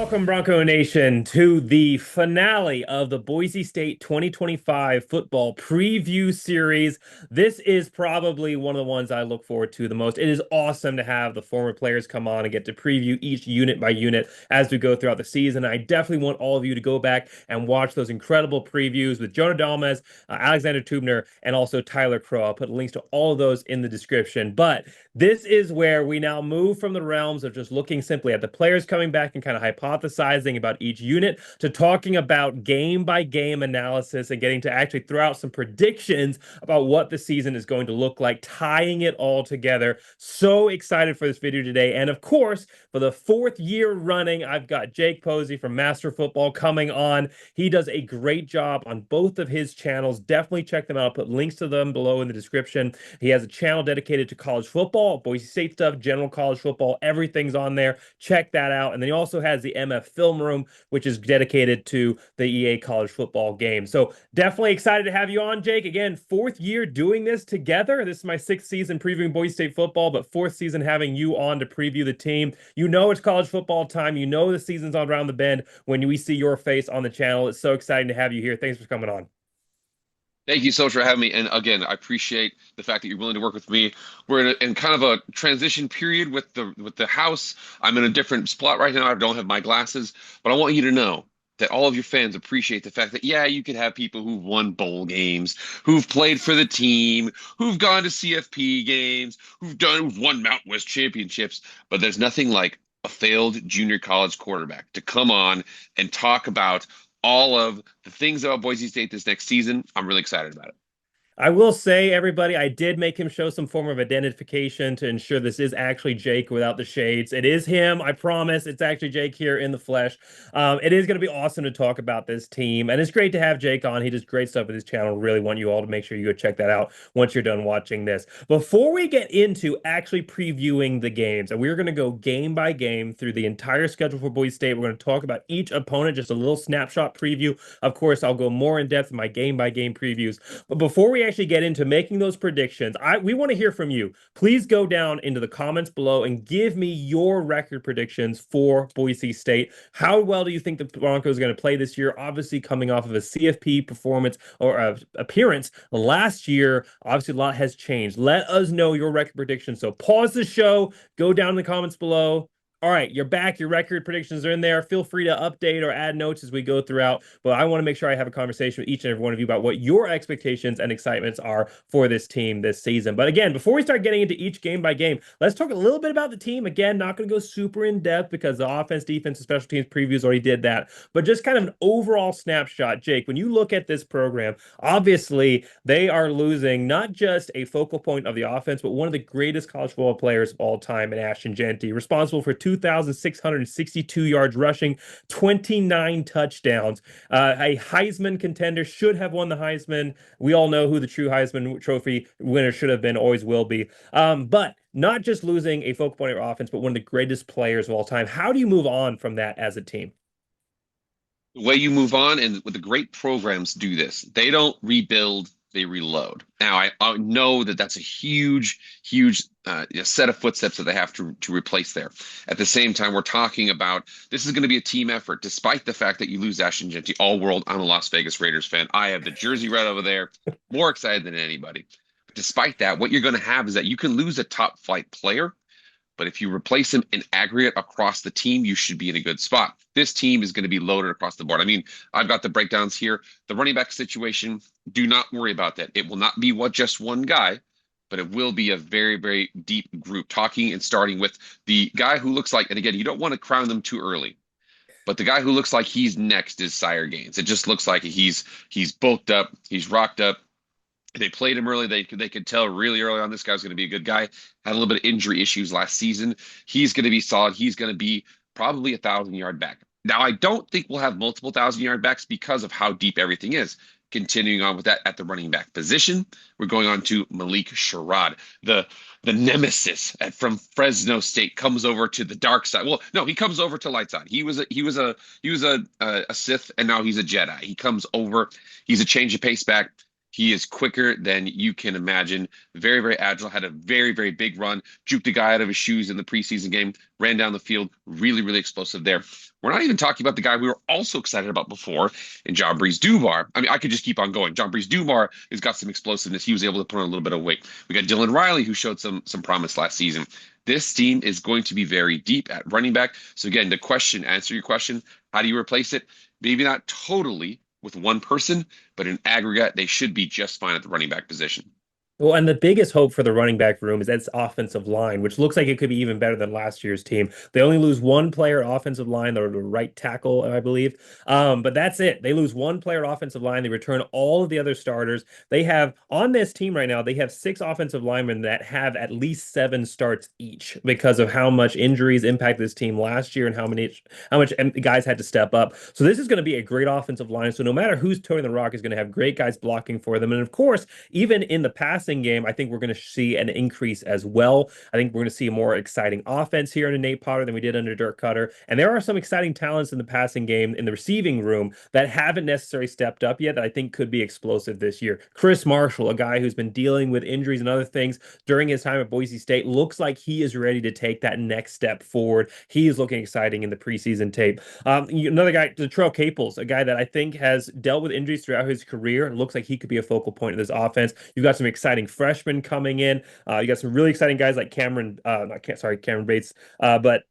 Welcome, Bronco Nation, to the finale of the Boise State 2025 football preview series. This is probably one of the ones I look forward to the most. It is awesome to have the former players come on and get to preview each unit by unit as we go throughout the season. I definitely want all of you to go back and watch those incredible previews with Jonah Dalmas, Alexander Tubner, and also Tyler Crow. I'll put links to all of those in the description. But this is where we now move from the realms of just looking simply at the players coming back and kind of hypothesizing about each unit to talking about game by game analysis and getting to actually throw out some predictions about what the season is going to look like, tying it all together. So excited for this video today. And of course, for the fourth year running, I've got Jake Posey from Master Football coming on. He does a great job on both of his channels. Definitely check them out. I'll put links to them below in the description. He has a channel dedicated to college football, Boise State stuff, general college football, everything's on there. Check that out. And then he also has the MF Film Room, which is dedicated to the EA college football game. So definitely excited to have you on, Jake. Again, fourth year doing this together. This is my sixth season previewing Boise State football, but fourth season having you on to preview the team. You know it's college football time. You know the season's on around the bend when we see your face on the channel. It's so exciting to have you here. Thanks for coming on. Thank you so much for having me. And again, I appreciate the fact that you're willing to work with me. We're in kind of a transition period with the house. I'm in a different spot right now. I don't have my glasses, but I want you to know that all of your fans appreciate the fact that, yeah, you could have people who've won bowl games, who've played for the team, who've gone to CFP games, who've won Mountain West championships, but there's nothing like a failed junior college quarterback to come on and talk about all of the things about Boise State this next season. I'm really excited about it. I will say, everybody, I did make him show some form of identification to ensure this is actually Jake without the shades. It is him. I promise. It's actually Jake here in the flesh. It is going to be awesome to talk about this team. And it's great to have Jake on. He does great stuff with his channel. Really want you all to make sure you go check that out once you're done watching this. Before we get into actually previewing the games, and we're going to go game by game through the entire schedule for Boise State. We're going to talk about each opponent, just a little snapshot preview. Of course, I'll go more in depth in my game by game previews. But before we actually get into making those predictions, we want to hear from you. Please go down into the comments below and give me your record predictions for Boise State. How well do you think the Broncos are going to play this year? Obviously, coming off of a CFP performance or appearance last year, obviously a lot has changed. Let us know your record predictions. So pause the show, go down in the comments below. All right, you're back. Your record predictions are in there. Feel free to update or add notes as we go throughout. But I want to make sure I have a conversation with each and every one of you about what your expectations and excitements are for this team this season. But again, before we start getting into each game by game, let's talk a little bit about the team. Again, not going to go super in depth because the offense, defense, and special teams previews already did that. But just kind of an overall snapshot. Jake, when you look at this program, obviously they are losing not just a focal point of the offense, but one of the greatest college football players of all time in Ashton Jeanty, responsible for 2,662 yards rushing, 29 touchdowns. A Heisman contender, should have won the Heisman. We all know who the true Heisman Trophy winner should have been, always will be. But not just losing a focal point of offense, but one of the greatest players of all time. How do you move on from that as a team? The way you move on, and with the great programs do this, they don't rebuild, they reload. Now, I know that that's a huge set of footsteps that they have to replace there. At the same time, we're talking about this is going to be a team effort, despite the fact that you lose Ashton Jeanty, all world. I'm a Las Vegas Raiders fan. I have the jersey right over there, more excited than anybody. But despite that, what you're going to have is that you can lose a top flight player, but if you replace him in aggregate across the team, you should be in a good spot. This team is going to be loaded across the board. I mean, I've got the breakdowns here. The running back situation, do not worry about that. It will not be just one guy, but it will be a very, very deep group, talking and starting with the guy who looks like, and again, you don't want to crown them too early, but the guy who looks like he's next is Sire Gaines. It just looks like he's bulked up, he's rocked up. They played him early. They could tell really early on this guy's going to be a good guy. Had a little bit of injury issues last season. He's going to be solid. He's going to be probably 1,000-yard back. Now, I don't think we'll have multiple 1,000-yard backs because of how deep everything is. Continuing on with that at the running back position, we're going on to Malik Sherrod, the nemesis from Fresno State, comes over to the dark side. Well, no, he comes over to light side. He was a Sith, and now he's a Jedi. He comes over. He's a change of pace back. He is quicker than you can imagine. Very, very agile. Had a very, very big run. Juked a guy out of his shoes in the preseason game. Ran down the field. Really, really explosive there. We're not even talking about the guy we were also excited about before in John Breeze Dubar. I mean, I could just keep on going. John Breeze Dubar has got some explosiveness. He was able to put on a little bit of weight. We got Dylan Riley, who showed some promise last season. This team is going to be very deep at running back. So again, answer your question, how do you replace it? Maybe not totally with one person, but in aggregate, they should be just fine at the running back position. Well, and the biggest hope for the running back room is its offensive line, which looks like it could be even better than last year's team. They only lose one player offensive line, the right tackle, I believe. But that's it. They lose one player offensive line. They return all of the other starters. They have on this team right now, they have six offensive linemen that have at least seven starts each because of how much injuries impacted this team last year and how much guys had to step up. So this is going to be a great offensive line. So no matter who's towing the rock is going to have great guys blocking for them. And of course, even in the passing game, I think we're going to see an increase as well. I think we're going to see a more exciting offense here under Nate Potter than we did under Dirk Cutter. And there are some exciting talents in the passing game in the receiving room that haven't necessarily stepped up yet that I think could be explosive this year. Chris Marshall, a guy who's been dealing with injuries and other things during his time at Boise State, looks like he is ready to take that next step forward. He is looking exciting in the preseason tape. Another guy, Latrell Caples, a guy that I think has dealt with injuries throughout his career. It looks like he could be a focal point of this offense. You've got some exciting freshmen coming in. You got some really exciting guys like Cameron Bates, but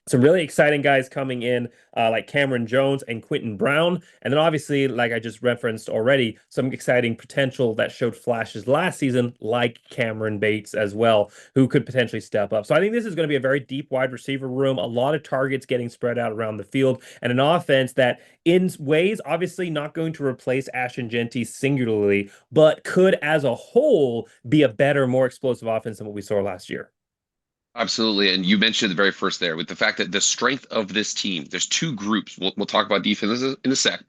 some really exciting guys coming in, like Cameron Jones and Quentin Brown. And then obviously, like I just referenced already, some exciting potential that showed flashes last season, like Cameron Bates as well, who could potentially step up. So I think this is going to be a very deep wide receiver room, a lot of targets getting spread out around the field, and an offense that in ways, obviously not going to replace Ashton Genty singularly, but could as a whole be a better, more explosive offense than what we saw last year. Absolutely. And you mentioned the very first there with the fact that the strength of this team, there's two groups. We'll talk about defense in a sec.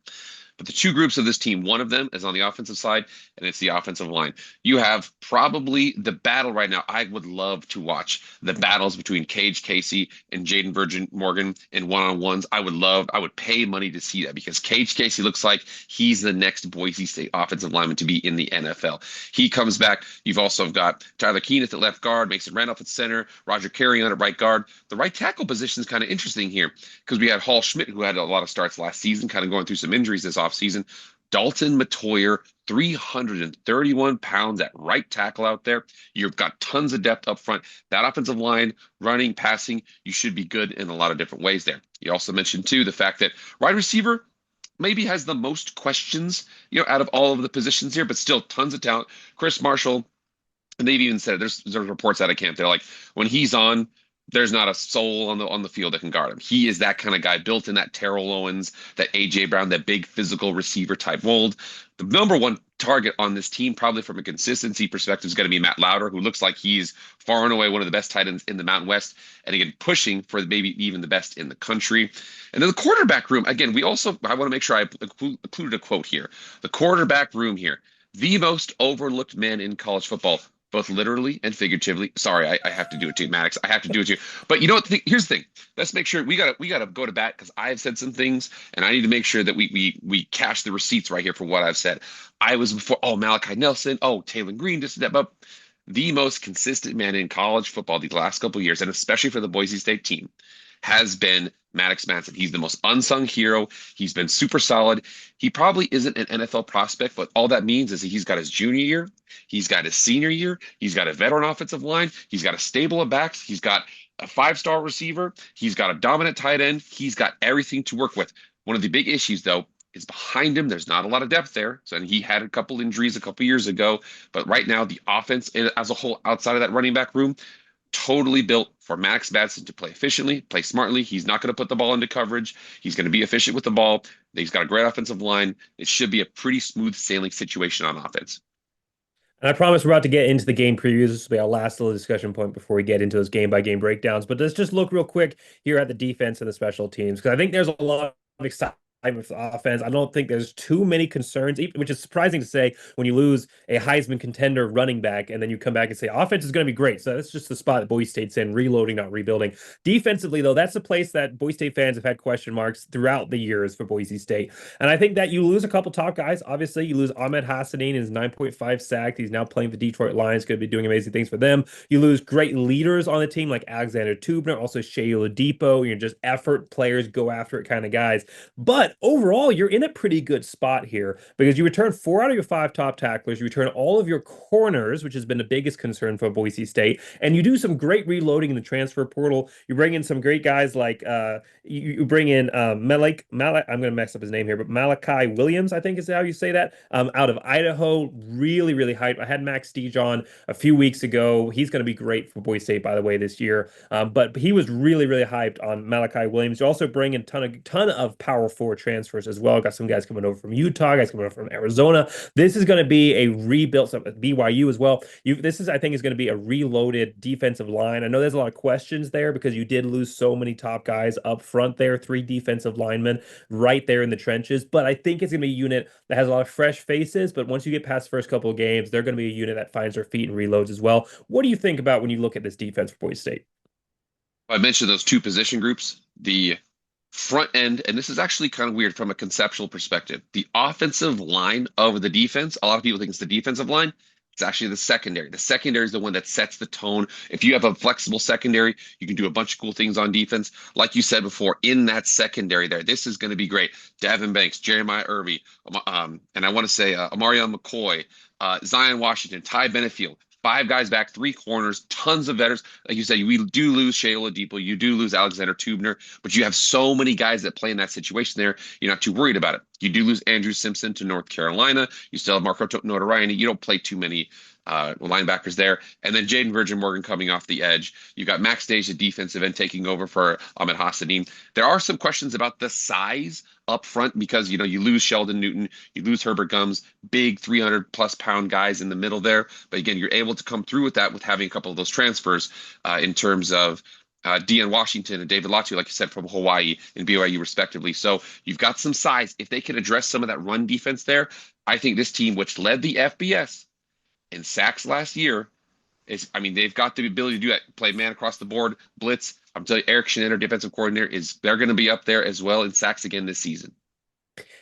But the two groups of this team, one of them is on the offensive side, and it's the offensive line. You have probably the battle right now. I would love to watch the battles between Cage Casey and Jaden Virgin Morgan in one-on-ones. I would pay money to see that because Cage Casey looks like he's the next Boise State offensive lineman to be in the NFL. He comes back. You've also got Tyler Keeneth at left guard, Mason Randolph at center, Roger Carrion at right guard. The right tackle position is kind of interesting here because we had Hall Schmidt, who had a lot of starts last season, kind of going through some injuries this offseason. Dalton Matoyer, 331 pounds at right tackle out there. You've got tons of depth up front. That offensive line, running, passing, you should be good in a lot of different ways there. You also mentioned, too, the fact that wide receiver maybe has the most questions, out of all of the positions here, but still tons of talent. Chris Marshall, and they've even said there's reports out of camp. They're like, when he's on, there's not a soul on the field that can guard him. He is that kind of guy, built in that Terrell Owens, that AJ Brown, that big physical receiver type mold. The number one target on this team, probably from a consistency perspective, is going to be Matt Lauder, who looks like he's far and away one of the best tight ends in the Mountain West, and again pushing for maybe even the best in the country. And then the quarterback room, again, I want to make sure I included a quote here. The quarterback room here, the most overlooked man in college football, both literally and figuratively. Sorry, I have to do it too, Maddox. I have to do it too. But you know what? Here's the thing. Let's make sure we gotta go to bat because I have said some things, and I need to make sure that we cash the receipts right here for what I've said. I was before. Oh, Malachi Nelson. Oh, Taylor Green. Just that. But the most consistent man in college football these last couple of years, and especially for the Boise State team, has been Maddox Manson. He's the most unsung hero. He's been super solid. He probably isn't an NFL prospect, but all that means is that he's got his junior year, he's got his senior year, he's got a veteran offensive line, he's got a stable of backs, he's got a five-star receiver, he's got a dominant tight end, he's got everything to work with. One of the big issues, though, is behind him. There's not a lot of depth there. So, and he had a couple injuries a couple years ago, but right now the offense as a whole outside of that running back room, totally built for Max Madsen to play efficiently, play smartly. He's not going to put the ball into coverage. He's going to be efficient with the ball. He's got a great offensive line. It should be a pretty smooth sailing situation on offense. And I promise we're about to get into the game previews. This will be our last little discussion point before we get into those game by game breakdowns. But let's just look real quick here at the defense and the special teams because I think there's a lot of excitement with the offense. I don't think there's too many concerns, which is surprising to say when you lose a Heisman contender running back and then you come back and say offense is going to be great. So that's just the spot that Boise State's in, reloading, not rebuilding. Defensively, though, that's a place that Boise State fans have had question marks throughout the years for Boise State. And I think that you lose a couple top guys. Obviously, you lose Ahmed Hassanin, his 9.5 sack. He's now playing the Detroit Lions, going to be doing amazing things for them. You lose great leaders on the team like Alexander Tubner, also Shea Oladipo. You're just effort players, go after it kind of guys. But overall, you're in a pretty good spot here because you return 4 out of your 5 top tacklers. You return all of your corners, which has been the biggest concern for Boise State. And you do some great reloading in the transfer portal. You bring in some great guys like you bring in Malak. I'm going to mess up his name here, but Malachi Williams, I think is how you say that, out of Idaho. Really, really hyped. I had Max Deej on a few weeks ago. He's going to be great for Boise State, by the way, this year. But he was really, really hyped on Malachi Williams. You also bring in ton of Power 4 transfers as well. Got some guys coming over from Utah, guys coming over from Arizona. This is going to be a rebuilt BYU as well. This is, I think, is going to be a reloaded defensive line. I know there's a lot of questions there because you did lose so many top guys up front there, 3 defensive linemen right there in the trenches. But I think it's going to be a unit that has a lot of fresh faces. But once you get past the first couple of games, they're going to be a unit that finds their feet and reloads as well. What do you think about when you look at this defense for Boise State? I mentioned those two position groups, the front end, and this is actually kind of weird from a conceptual perspective. The offensive line of the defense, a lot of people think it's the defensive line. It's actually the secondary. The secondary is the one that sets the tone. If you have a flexible secondary, you can do a bunch of cool things on defense. Like you said before, in that secondary there, this is going to be great. Davin Banks, Jeremiah Irby, and I want to say Amarion McCoy, Zion Washington, Ty Benefield. 5 guys back, 3 corners, tons of veterans. Like you said, we do lose Shea Oladipo, you do lose Alexander Tubner, but you have so many guys that play in that situation there. You're not too worried about it. You do lose Andrew Simpson to North Carolina. You still have Marco Notoriety. You don't play too many linebackers there. And then Jaden Virgin Morgan coming off the edge. You got Max Dage, the defensive end, taking over for Ahmed Hassanin. There are some questions about the size up front because, you lose Sheldon Newton, you lose Herbert Gums, big 300-plus-pound guys in the middle there. But again, you're able to come through with that with having a couple of those transfers in terms of Deion Washington and David Latu, like you said, from Hawaii and BYU respectively. So you've got some size. If they can address some of that run defense there, I think this team, which led the FBS in sacks last year, they've got the ability to do that. Play man across the board, blitz. I'm telling you, Eric Schnetter, defensive coordinator, they're going to be up there as well in sacks again this season.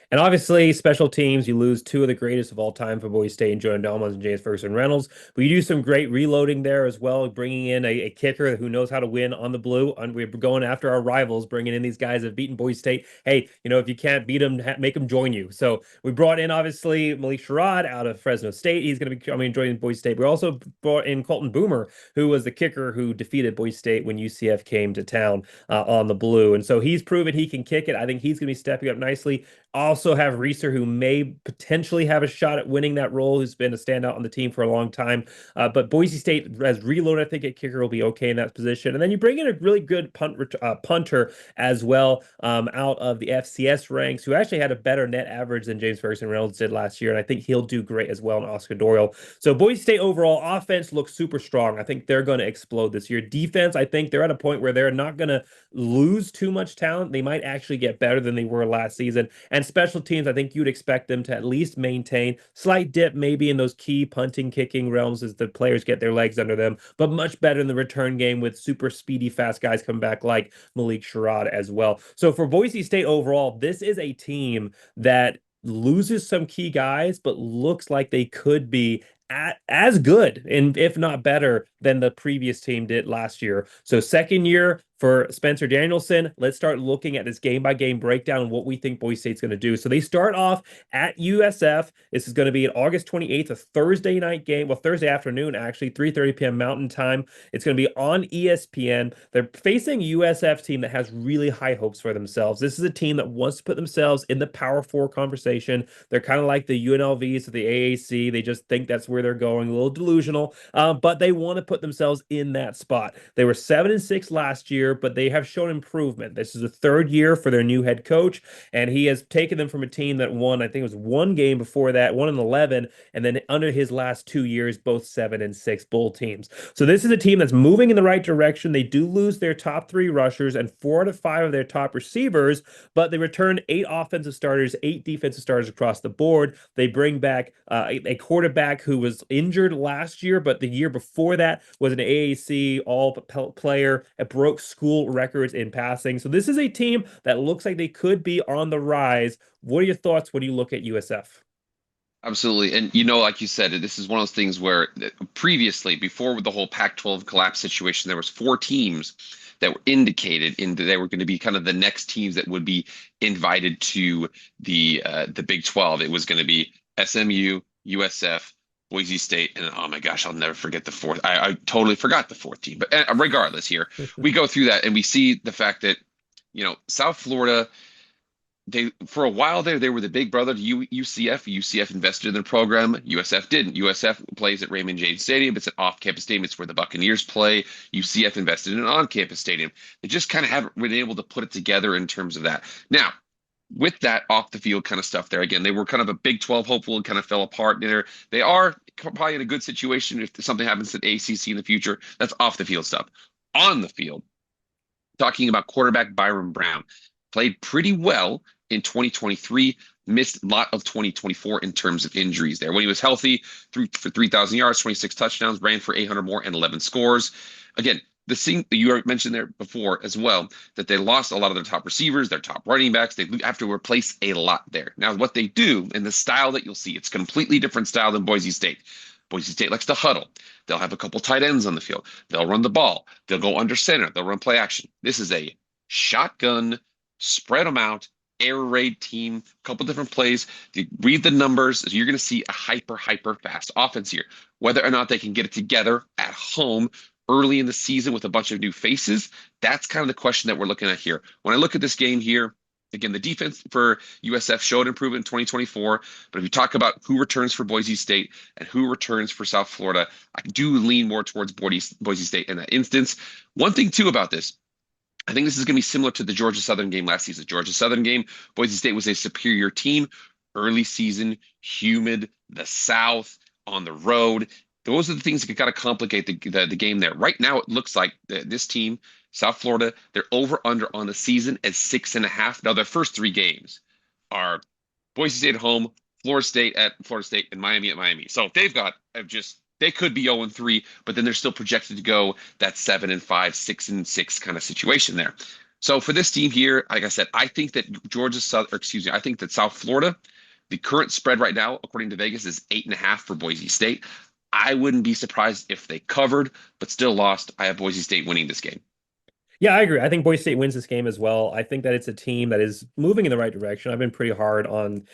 And obviously, special teams, you lose 2 of the greatest of all time for Boise State, and Jordan Dalmans and James Ferguson Reynolds. But you do some great reloading there as well, bringing in a kicker who knows how to win on the blue. And we're going after our rivals, bringing in these guys that have beaten Boise State. Hey, if you can't beat them, make them join you. So we brought in, obviously, Malik Sherrod out of Fresno State. He's going to be joining Boise State. We also brought in Colton Boomer, who was the kicker who defeated Boise State when UCF came to town on the blue. And so he's proven he can kick it. I think he's going to be stepping up nicely. Also have Reeser, who may potentially have a shot at winning that role, who's been a standout on the team for a long time. But Boise State, as reload, I think at kicker will be okay in that position. And then you bring in a really good punter as well out of the FCS ranks, who actually had a better net average than James Ferguson Reynolds did last year. And I think he'll do great as well in Oscar Doyle. So Boise State overall offense looks super strong. I think they're going to explode this year. Defense, I think they're at a point where they're not going to lose too much talent. They might actually get better than they were last season. And special teams, I think you'd expect them to at least maintain slight dip maybe in those key punting, kicking realms as the players get their legs under them, but much better in the return game with super speedy, fast guys coming back like Malik Sherrod as well. So for Boise State overall, this is a team that loses some key guys, but looks like they could be as good and if not better than the previous team did last year. So second year for Spencer Danielson, let's start looking at this game-by-game breakdown and what we think Boise State's going to do. So they start off at USF. This is going to be on August 28th, a Thursday night game. Well, Thursday afternoon, actually, 3:30 p.m. Mountain Time. It's going to be on ESPN. They're facing a USF team that has really high hopes for themselves. This is a team that wants to put themselves in the Power 4 conversation. They're kind of like the UNLVs of the AAC. They just think that's where they're going, a little delusional, but they want to put themselves in that spot. They were 7-6 last year. year, but they have shown improvement. This is the third year for their new head coach, and he has taken them from a team that won, I think it was one game before that, 1-11, and then under his last 2 years, both 7-6 bowl teams. So this is a team that's moving in the right direction. They do lose their top three rushers and 4 to 5 of their top receivers, but they return 8 offensive starters, 8 defensive starters across the board. They bring back a quarterback who was injured last year, but the year before that was an AAC all player. It broke school records in passing. So this is a team that looks like they could be on the rise. What are your thoughts when you look at USF? Absolutely. And like you said, this is one of those things where previously, before the whole Pac-12 collapse situation, there was 4 teams that were indicated in that they were going to be kind of the next teams that would be invited to the Big 12. It was going to be SMU, USF, Boise State, and oh my gosh, I'll never forget the fourth. I totally forgot the fourth team. But regardless, here we go through that and we see the fact that South Florida, they for a while there they were the big brother to UCF. UCF invested in the program. USF didn't. USF plays at Raymond James Stadium. It's an off-campus stadium. It's where the Buccaneers play. UCF invested in an on-campus stadium. They just kind of haven't been able to put it together in terms of that. Now, with that off the field kind of stuff there, again, they were kind of a Big 12 hopeful and kind of fell apart there. They are probably in a good situation if something happens to the ACC in the future. That's off the field stuff. On the field, talking about quarterback Byron Brown, played pretty well in 2023, missed a lot of 2024 in terms of injuries there. When he was healthy, threw for 3,000 yards, 26 touchdowns, ran for 800 more and 11 scores. Again, the thing that you mentioned there before as well, that they lost a lot of their top receivers, their top running backs. They have to replace a lot there. Now, what they do and the style that you'll see, it's completely different style than Boise State. Boise State likes to huddle. They'll have a couple tight ends on the field. They'll run the ball. They'll go under center. They'll run play action. This is a shotgun, spread them out, air raid team, a couple different plays. You read the numbers, you're going to see a hyper fast offense here. Whether or not they can get it together at home early in the season with a bunch of new faces, that's kind of the question that we're looking at here. When I look at this game here, again, the defense for USF showed improvement in 2024, but if you talk about who returns for Boise State and who returns for South Florida, I do lean more towards Boise State in that instance. One thing too about this, I think this is going to be similar to the Georgia Southern game last season. Georgia Southern game, Boise State was a superior team. Early season, humid, the South, on the road. Those are the things that kind of complicate the game there. Right now, it looks like this team, South Florida, they're over under on the season at 6.5. Now, their first 3 games are Boise State at home, Florida State at Florida State, and Miami at Miami. So they've got they could be 0-3, but then they're still projected to go that 7-5, 6-6 kind of situation there. So for this team here, like I said, I think that I think that South Florida, the current spread right now, according to Vegas, is 8.5 for Boise State. I wouldn't be surprised if they covered, but still lost. I have Boise State winning this game. Yeah, I agree. I think Boise State wins this game as well. I think that it's a team that is moving in the right direction. I've been pretty hard on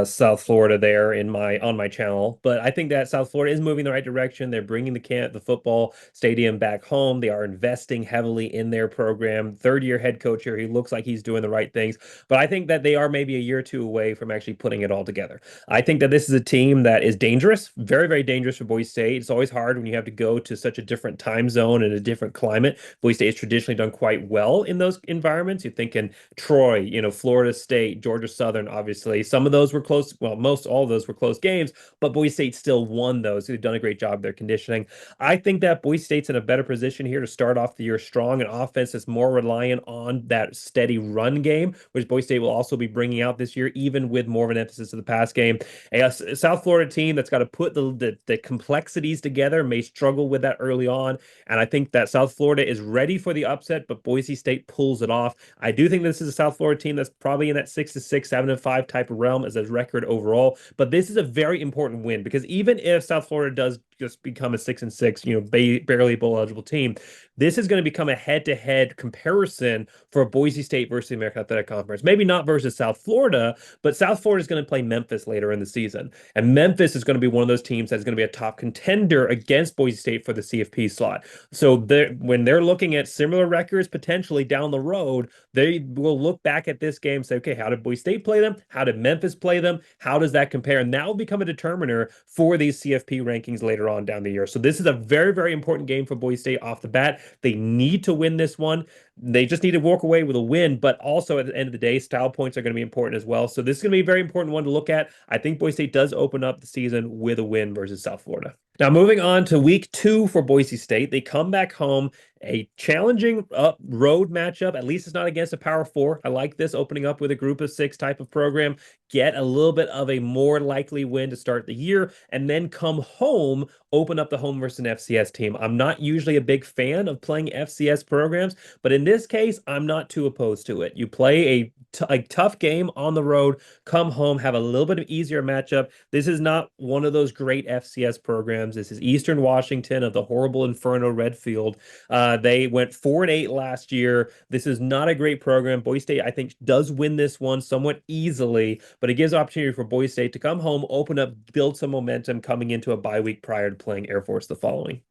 South Florida there on my channel, but I think that South Florida is moving in the right direction. They're bringing the football stadium back home. They are investing heavily in their program. Third-year head coach here. He looks like he's doing the right things, but I think that they are maybe a year or two away from actually putting it all together. I think that this is a team that is dangerous, very, very dangerous for Boise State. It's always hard when you have to go to such a different time zone and a different climate. Boise State has traditionally done quite well in those environments. You're thinking Troy, Florida State, Georgia Southern, obviously. Some of those were close. Well, most all of those were close games, but Boise State still won those. They've done a great job of their conditioning. I think that Boise State's in a better position here to start off the year strong. An offense that's more reliant on that steady run game, which Boise State will also be bringing out this year, even with more of an emphasis of the pass game. A South Florida team that's got to put the complexities together may struggle with that early on. And I think that South Florida is ready for the upset, but Boise State pulls it off. I do think this is a South Florida team that's probably in that 6-6, 7-5 type of realm as a record overall. But this is a very important win because even if South Florida does just become a 6-6, barely bowl eligible team, this is going to become a head-to-head comparison for Boise State versus the American Athletic Conference. Maybe not versus South Florida, but South Florida is going to play Memphis later in the season. And Memphis is going to be one of those teams that's going to be a top contender against Boise State for the CFP slot. So when they're looking at similar records potentially down the road, they will look back at this game and say, okay, how did Boise State play them? How did Memphis play them? How does that compare? And that will become a determiner for these CFP rankings later on down the year. So this is a very, very important game for Boise State off the bat. They need to win this one. They just need to walk away with a win, but also at the end of the day, style points are going to be important as well. So this is going to be a very important one to look at. I think Boise State does open up the season with a win versus South Florida. Now, moving on to week 2 for Boise State, they come back home, a challenging road matchup. At least it's not against a Power Four. I like this opening up with a group of 6 type of program. Get a little bit of a more likely win to start the year, and then come home, open up the home versus an FCS team. I'm not usually a big fan of playing FCS programs, but in this case, I'm not too opposed to it. You play a tough game on the road, come home, have a little bit of easier matchup. This is not one of those great FCS programs. This is Eastern Washington of the horrible Inferno Redfield. They went 4-8 last year. This is not a great program. Boise State, I think, does win this one somewhat easily, but it gives opportunity for Boise State to come home, open up, build some momentum coming into a bye week prior to playing Air Force the following.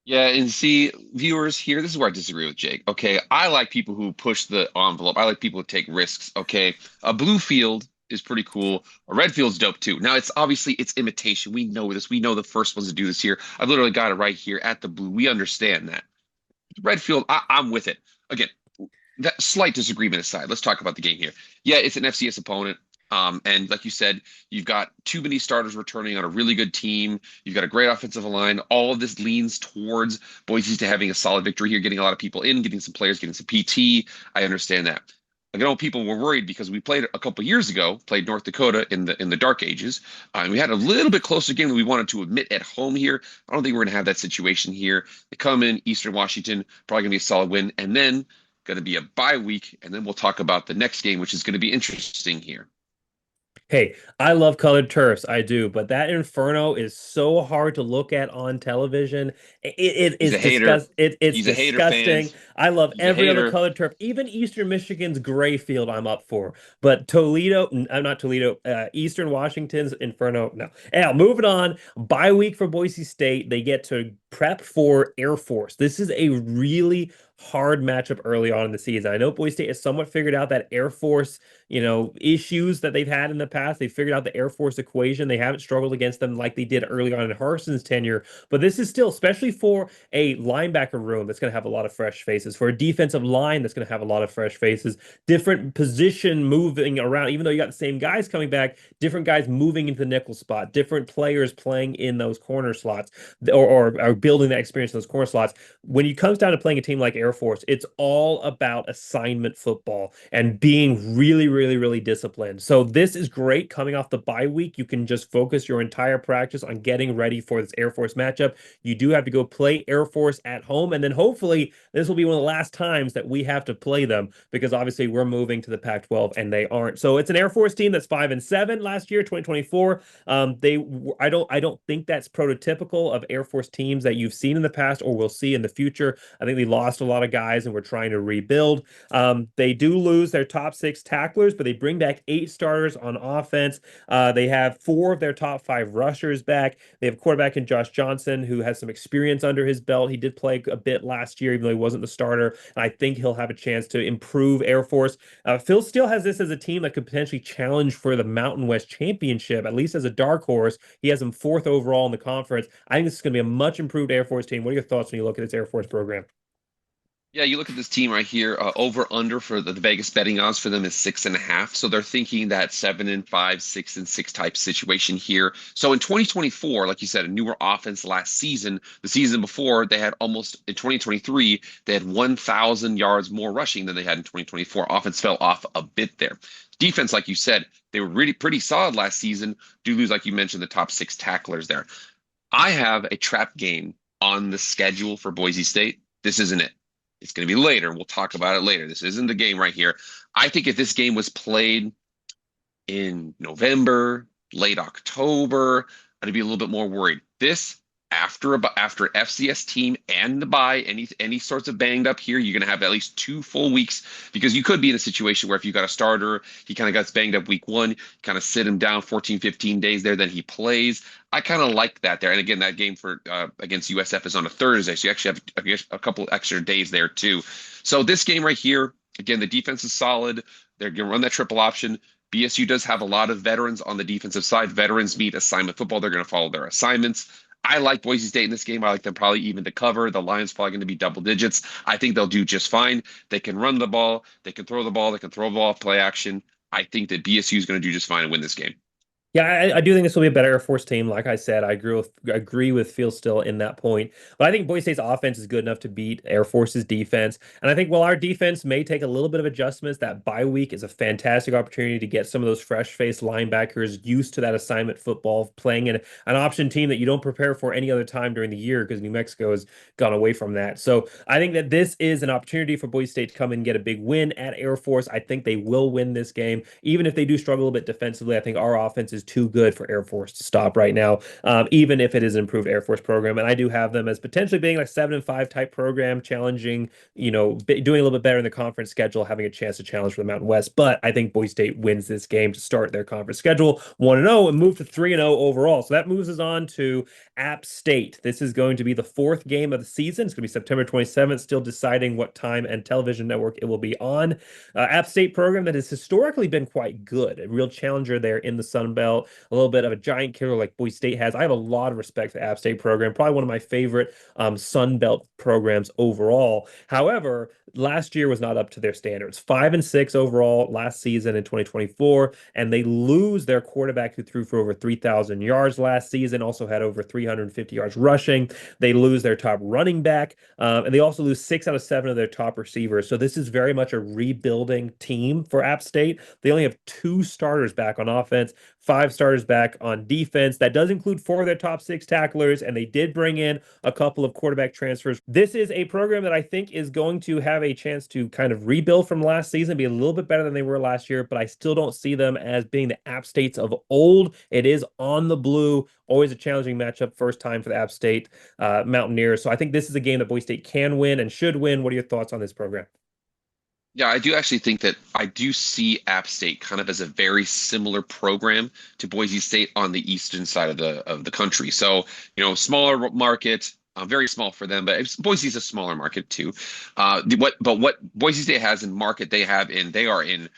Yeah, and see, viewers here, this is where I disagree with Jake. Okay, I like people who push the envelope. I like people who take risks. Okay, a blue field is pretty cool. A red field's dope too. Now, it's obviously it's imitation. We know this. We know the first ones to do this here. I've literally got it right here at the blue. We understand that. Red field, I'm with it. Again, that slight disagreement aside, let's talk about the game here. Yeah, it's an FCS opponent. And like you said, you've got too many starters returning on a really good team. You've got a great offensive line. All of this leans towards Boise State having a solid victory here, getting a lot of people in, getting some players, getting some PT. I understand that. I know people were worried because we played a couple years ago, played North Dakota in the dark ages, and we had a little bit closer game than we wanted to admit at home here. I don't think we're going to have that situation here. They come in Eastern Washington, probably going to be a solid win, and then going to be a bye week, and then we'll talk about the next game, which is going to be interesting here. Hey, I love colored turfs, I do, but that Inferno is so hard to look at on television. It He's is a hater. it's He's a hater, disgusting. fans. I love He's a every other hater. colored turf, even Eastern Michigan's gray field. I'm up for, but Toledo, I'm not Toledo. Eastern Washington's Inferno. No. Now, moving on. Bye week for Boise State. They get to prep for Air Force. This is a really hard matchup early on in the season. I know Boise State has somewhat figured out that Air Force, issues that they've had in the past. They figured out the Air Force equation. They haven't struggled against them like they did early on in Harsin's tenure. But this is still, especially for a linebacker room that's going to have a lot of fresh faces, for a defensive line that's going to have a lot of fresh faces, different position moving around, even though you got the same guys coming back, different guys moving into the nickel spot, different players playing in those corner slots or building that experience in those corner slots. When it comes down to playing a team like Air Force, it's all about assignment football and being really, really, really disciplined. So this is great coming off the bye week. You can just focus your entire practice on getting ready for this Air Force matchup. You do have to go play Air Force at home, and then hopefully this will be one of the last times that we have to play them because obviously we're moving to the Pac-12 and they aren't. So it's an Air Force team that's 5-7 last year, 2024. I don't think that's prototypical of Air Force teams that you've seen in the past or will see in the future. I think they lost a lot of guys and we're trying to rebuild. They do lose their top 6 tacklers, but they bring back 8 starters on offense. They have 4 of their top 5 rushers back. They have quarterback in Josh Johnson, who has some experience under his belt. He did play a bit last year, even though he wasn't the starter. And I think he'll have a chance to improve Air Force. Phil still has this as a team that could potentially challenge for the Mountain West Championship, at least as a dark horse. He has them 4th overall in the conference. I think this is going to be a much improved Air Force team. What are your thoughts when you look at this Air Force program? Yeah, you look at this team right here, over under for the Vegas betting odds for them is 6.5. So they're thinking that 7-5, 6-6 type situation here. So in 2024, like you said, a newer offense last season. The season before, they had almost in 2023, they had 1,000 yards more rushing than they had in 2024. Offense fell off a bit there. Defense, like you said, they were really pretty solid last season. Do lose, like you mentioned, the top 6 tacklers there. I have a trap game on the schedule for Boise State. This isn't it. It's going to be later. We'll talk about it later. This isn't the game right here. I think if this game was played in November, late October, I'd be a little bit more worried. This after FCS team and the bye, any sorts of banged up here, you're going to have at least 2 full weeks because you could be in a situation where if you got a starter, he kind of got banged up week 1, kind of sit him down 14, 15 days there, then he plays. I kind of like that there. And again, that game for against USF is on a Thursday, so you actually have a couple extra days there too. So this game right here, again, the defense is solid. They're going to run that triple option. BSU does have a lot of veterans on the defensive side. Veterans meet assignment football. They're going to follow their assignments. I like Boise State in this game. I like them probably even to cover. The Lions probably going to be double digits. I think they'll do just fine. They can run the ball. They can throw the ball. They can throw the ball, play action. I think that BSU is going to do just fine and win this game. Yeah, I do think this will be a better Air Force team. Like I said, I agree with Phil still in that point. But I think Boise State's offense is good enough to beat Air Force's defense. And I think while our defense may take a little bit of adjustments, that bye week is a fantastic opportunity to get some of those fresh-faced linebackers used to that assignment football, playing in an option team that you don't prepare for any other time during the year because New Mexico has gone away from that. So I think that this is an opportunity for Boise State to come and get a big win at Air Force. I think they will win this game. Even if they do struggle a bit defensively, I think our offense is too good for Air Force to stop right now, even if it is an improved Air Force program. And I do have them as potentially being like 7-5 type program, challenging, doing a little bit better in the conference schedule, having a chance to challenge for the Mountain West. But I think Boise State wins this game to start their conference schedule 1-0 and move to 3-0 overall. So that moves us on to App State. This is going to be the fourth game of the season. It's going to be September 27th, still deciding what time and television network it will be on. App State program that has historically been quite good, a real challenger there in the Sun Belt, a little bit of a giant killer like Boise State has. I have a lot of respect for the App State program, probably one of my favorite Sun Belt programs overall. However, last year was not up to their standards. 5-6 overall last season in 2024, and they lose their quarterback who threw for over 3,000 yards last season, also had over 350 yards rushing. They lose their top running back, and they also lose 6 out of 7 of their top receivers. So this is very much a rebuilding team for App State. They only have 2 starters back on offense, 5 starters back on defense. That does include 4 of their top 6 tacklers, and they did bring in a couple of quarterback transfers. This is a program that I think is going to have a chance to kind of rebuild from last season, be a little bit better than they were last year, but I still don't see them as being the App States of old. It is on the blue, always a challenging matchup, first time for the App State Mountaineers. So I think this is a game that Boise State can win and should win. What are your thoughts on this program? Yeah, I do actually think that I do see App State kind of as a very similar program to Boise State on the eastern side of the country. So, smaller market, very small for them, but Boise's a smaller market too. What Boise State has in market, they are in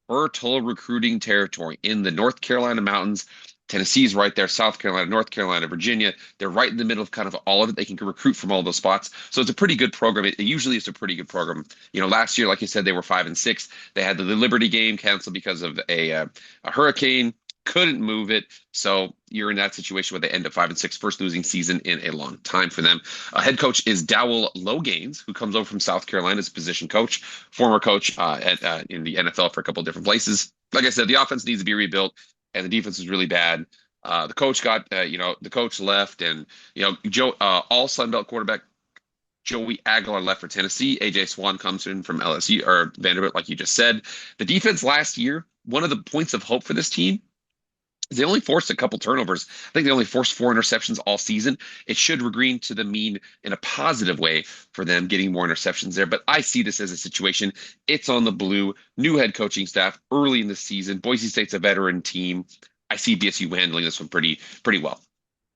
fertile recruiting territory in the North Carolina mountains. Tennessee's right there, South Carolina, North Carolina, Virginia. They're right in the middle of kind of all of it. They can recruit from all those spots. So it's a pretty good program. It usually is a pretty good program. Last year, like you said, they were 5-6. They had the Liberty game canceled because of a hurricane. Couldn't move it. So you're in that situation where they end up 5-6, first losing season in a long time for them. Head coach is Dowell Logains, who comes over from South Carolina as a position coach, former coach in the NFL for a couple of different places. Like I said, the offense needs to be rebuilt, and the defense is really bad. The coach the coach left, and all Sun Belt quarterback Joey Aguilar left for Tennessee. AJ Swan comes in from LSU or Vanderbilt, like you just said. The defense last year, one of the points of hope for this team, they only forced a couple turnovers. I think they only forced 4 interceptions all season. It should regreen to the mean in a positive way for them getting more interceptions there. But I see this as a situation. It's on the blue, new head coaching staff early in the season. Boise State's a veteran team. I see BSU handling this one pretty well.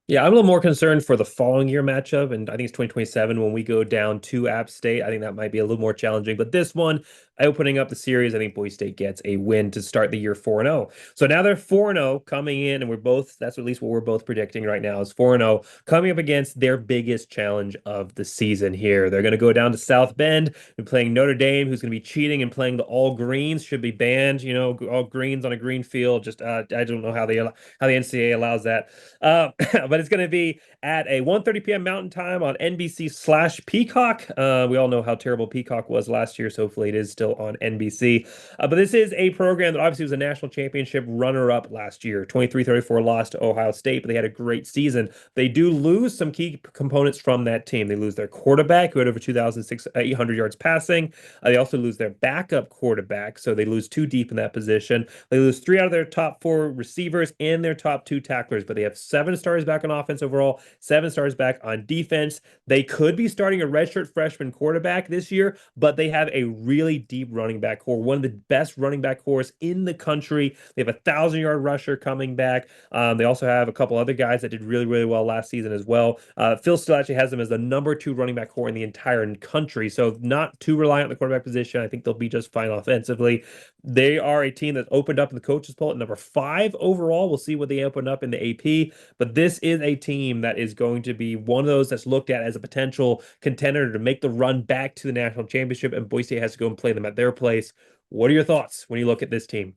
Yeah, I'm a little more concerned for the following year matchup, and I think it's 2027 when we go down to App State. I think that might be a little more challenging. But this one, opening up the series, I think Boise State gets a win to start the year 4-0. So now they're 4-0 coming in, and that's at least what we're both predicting right now is 4-0 coming up against their biggest challenge of the season here. They're going to go down to South Bend and playing Notre Dame, who's going to be cheating and playing the all greens, should be banned, all greens on a green field. Just I don't know how the NCAA allows that. But it's going to be at a 1:30 p.m. Mountain Time on NBC/Peacock. We all know how terrible Peacock was last year, so hopefully it is still on NBC. But this is a program that obviously was a national championship runner-up last year. 23-34 loss to Ohio State, but they had a great season. They do lose some key components from that team. They lose their quarterback, who had over 2,800 yards passing. They also lose their backup quarterback, so they lose 2 deep in that position. They lose 3 out of their top 4 receivers and their top 2 tacklers, but they have 7 stars back on offense overall, 7 stars back on defense. They could be starting a redshirt freshman quarterback this year, but they have a really deep running back core, one of the best running back cores in the country. They have a 1,000-yard rusher coming back. They also have a couple other guys that did really, really well last season as well. Phil still actually has them as the number 2 running back core in the entire country, so not too reliant on the quarterback position. I think they'll be just fine offensively. They are a team that opened up in the coaches poll at number 5 overall. We'll see what they open up in the AP, but this is is a team that is going to be one of those that's looked at as a potential contender to make the run back to the national championship, and Boise State has to go and play them at their place. What are your thoughts when you look at this team?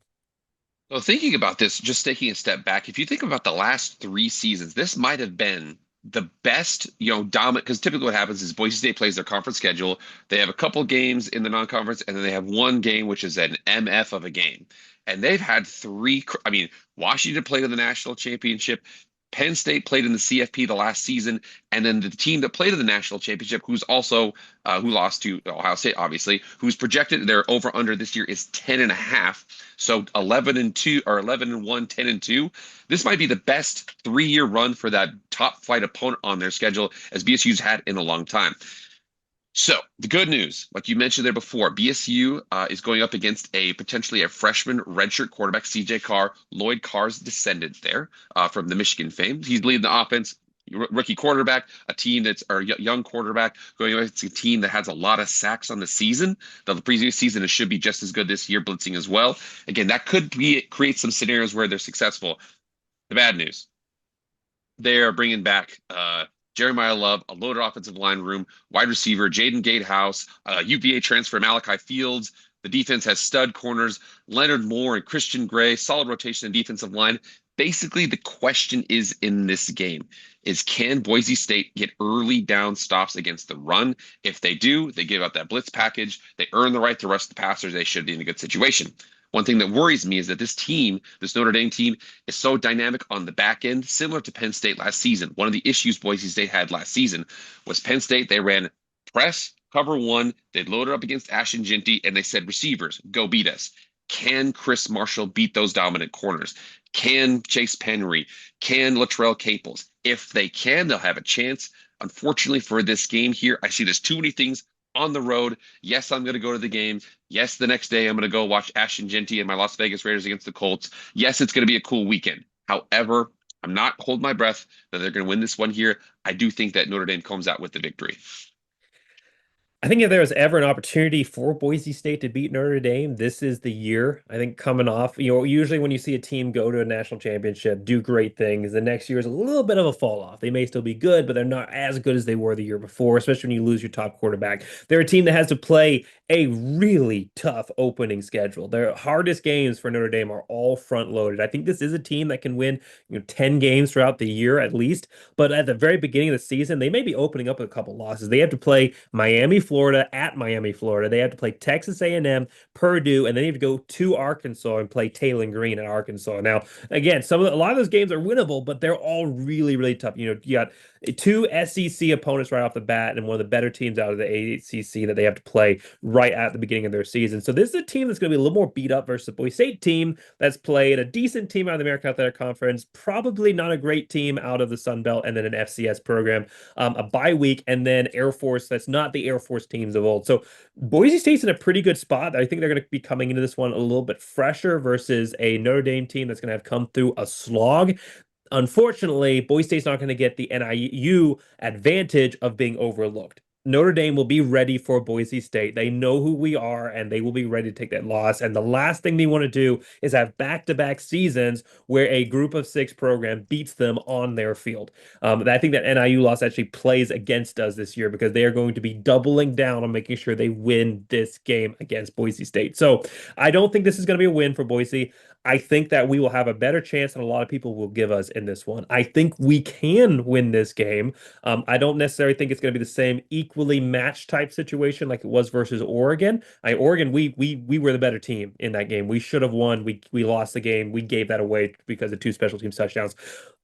Well, thinking about this, just taking a step back, if you think about the last 3 seasons, this might have been the best, dominant, because typically what happens is Boise State plays their conference schedule. They have a couple games in the non-conference, and then they have one game, which is an MF of a game. And they've had three, I mean, Washington played in the national championship. Penn State played in the CFP the last season, and then the team that played in the national championship, who's also who lost to Ohio State, obviously, who's projected their over under this year is 10.5. So 11-2 or 11-1, 10-2. This might be the best 3-year run for that top flight opponent on their schedule as BSU's had in a long time. So the good news, like you mentioned there before, BSU is going up against potentially a freshman redshirt quarterback, CJ Carr, Lloyd Carr's descendant there from the Michigan fame. He's leading the offense, rookie quarterback, a team that's or young quarterback going against a team that has a lot of sacks on the season. The previous season, it should be just as good this year, blitzing as well. Again, that could create some scenarios where they're successful. The bad news, they are bringing back Jeremiah Love, a loaded offensive line room, wide receiver, Jaden Gatehouse, UVA transfer Malachi Fields. The defense has stud corners, Leonard Moore and Christian Gray, solid rotation in defensive line. Basically, the question is in this game is can Boise State get early down stops against the run? If they do, they give up that blitz package. They earn the right to rush the passers. They should be in a good situation. One thing that worries me is that this team, this Notre Dame team, is so dynamic on the back end, similar to Penn State last season. One of the issues Boise State had last season was Penn State, they ran press, cover one, they loaded up against Ashton Ginty, and they said, receivers, go beat us. Can Chris Marshall beat those dominant corners? Can Chase Penry? Can Latrell Caples? If they can, they'll have a chance. Unfortunately for this game here, I see there's too many things on the road. Yes, I'm going to go to the game. Yes, the next day I'm going to go watch Ashton Ginty and my Las Vegas Raiders against the Colts. Yes, it's going to be a cool weekend. However, I'm not holding my breath that they're going to win this one here. I do think that Notre Dame comes out with the victory. I think if there was ever an opportunity for Boise State to beat Notre Dame, this is the year. I think coming off, usually when you see a team go to a national championship, do great things, the next year is a little bit of a fall off. They may still be good, but they're not as good as they were the year before, especially when you lose your top quarterback. They're a team that has to play a really tough opening schedule. Their hardest games for Notre Dame are all front loaded. I think this is a team that can win 10 games throughout the year at least, but at the very beginning of the season, they may be opening up with a couple losses. They have to play Miami, Florida at Miami, Florida. They have to play Texas A&M, Purdue, and then they have to go to Arkansas and play Taylor Green at Arkansas. Now, again, a lot of those games are winnable, but they're all really, really tough. You got two SEC opponents right off the bat and one of the better teams out of the ACC that they have to play right at the beginning of their season. So this is a team that's going to be a little more beat up versus the Boise State team that's played a decent team out of the American Athletic Conference, probably not a great team out of the Sun Belt, and then an FCS program, a bye week, and then Air Force that's not the Air Force teams of old. So Boise State's in a pretty good spot. I think they're going to be coming into this one a little bit fresher versus a Notre Dame team that's going to have come through a slog. Unfortunately, Boise State's not going to get the NIU advantage of being overlooked. Notre Dame will be ready for Boise State. They know who we are, and they will be ready to take that loss. And the last thing they want to do is have back-to-back seasons where a group of six program beats them on their field. I think that NIU loss actually plays against us this year because they are going to be doubling down on making sure they win this game against Boise State. So I don't think this is going to be a win for Boise. I think that we will have a better chance than a lot of people will give us in this one. I think we can win this game. I don't necessarily think it's going to be the same equally matched type situation like it was versus Oregon. Oregon, we were the better team in that game. We should have won. We lost the game. We gave that away because of two special teams touchdowns.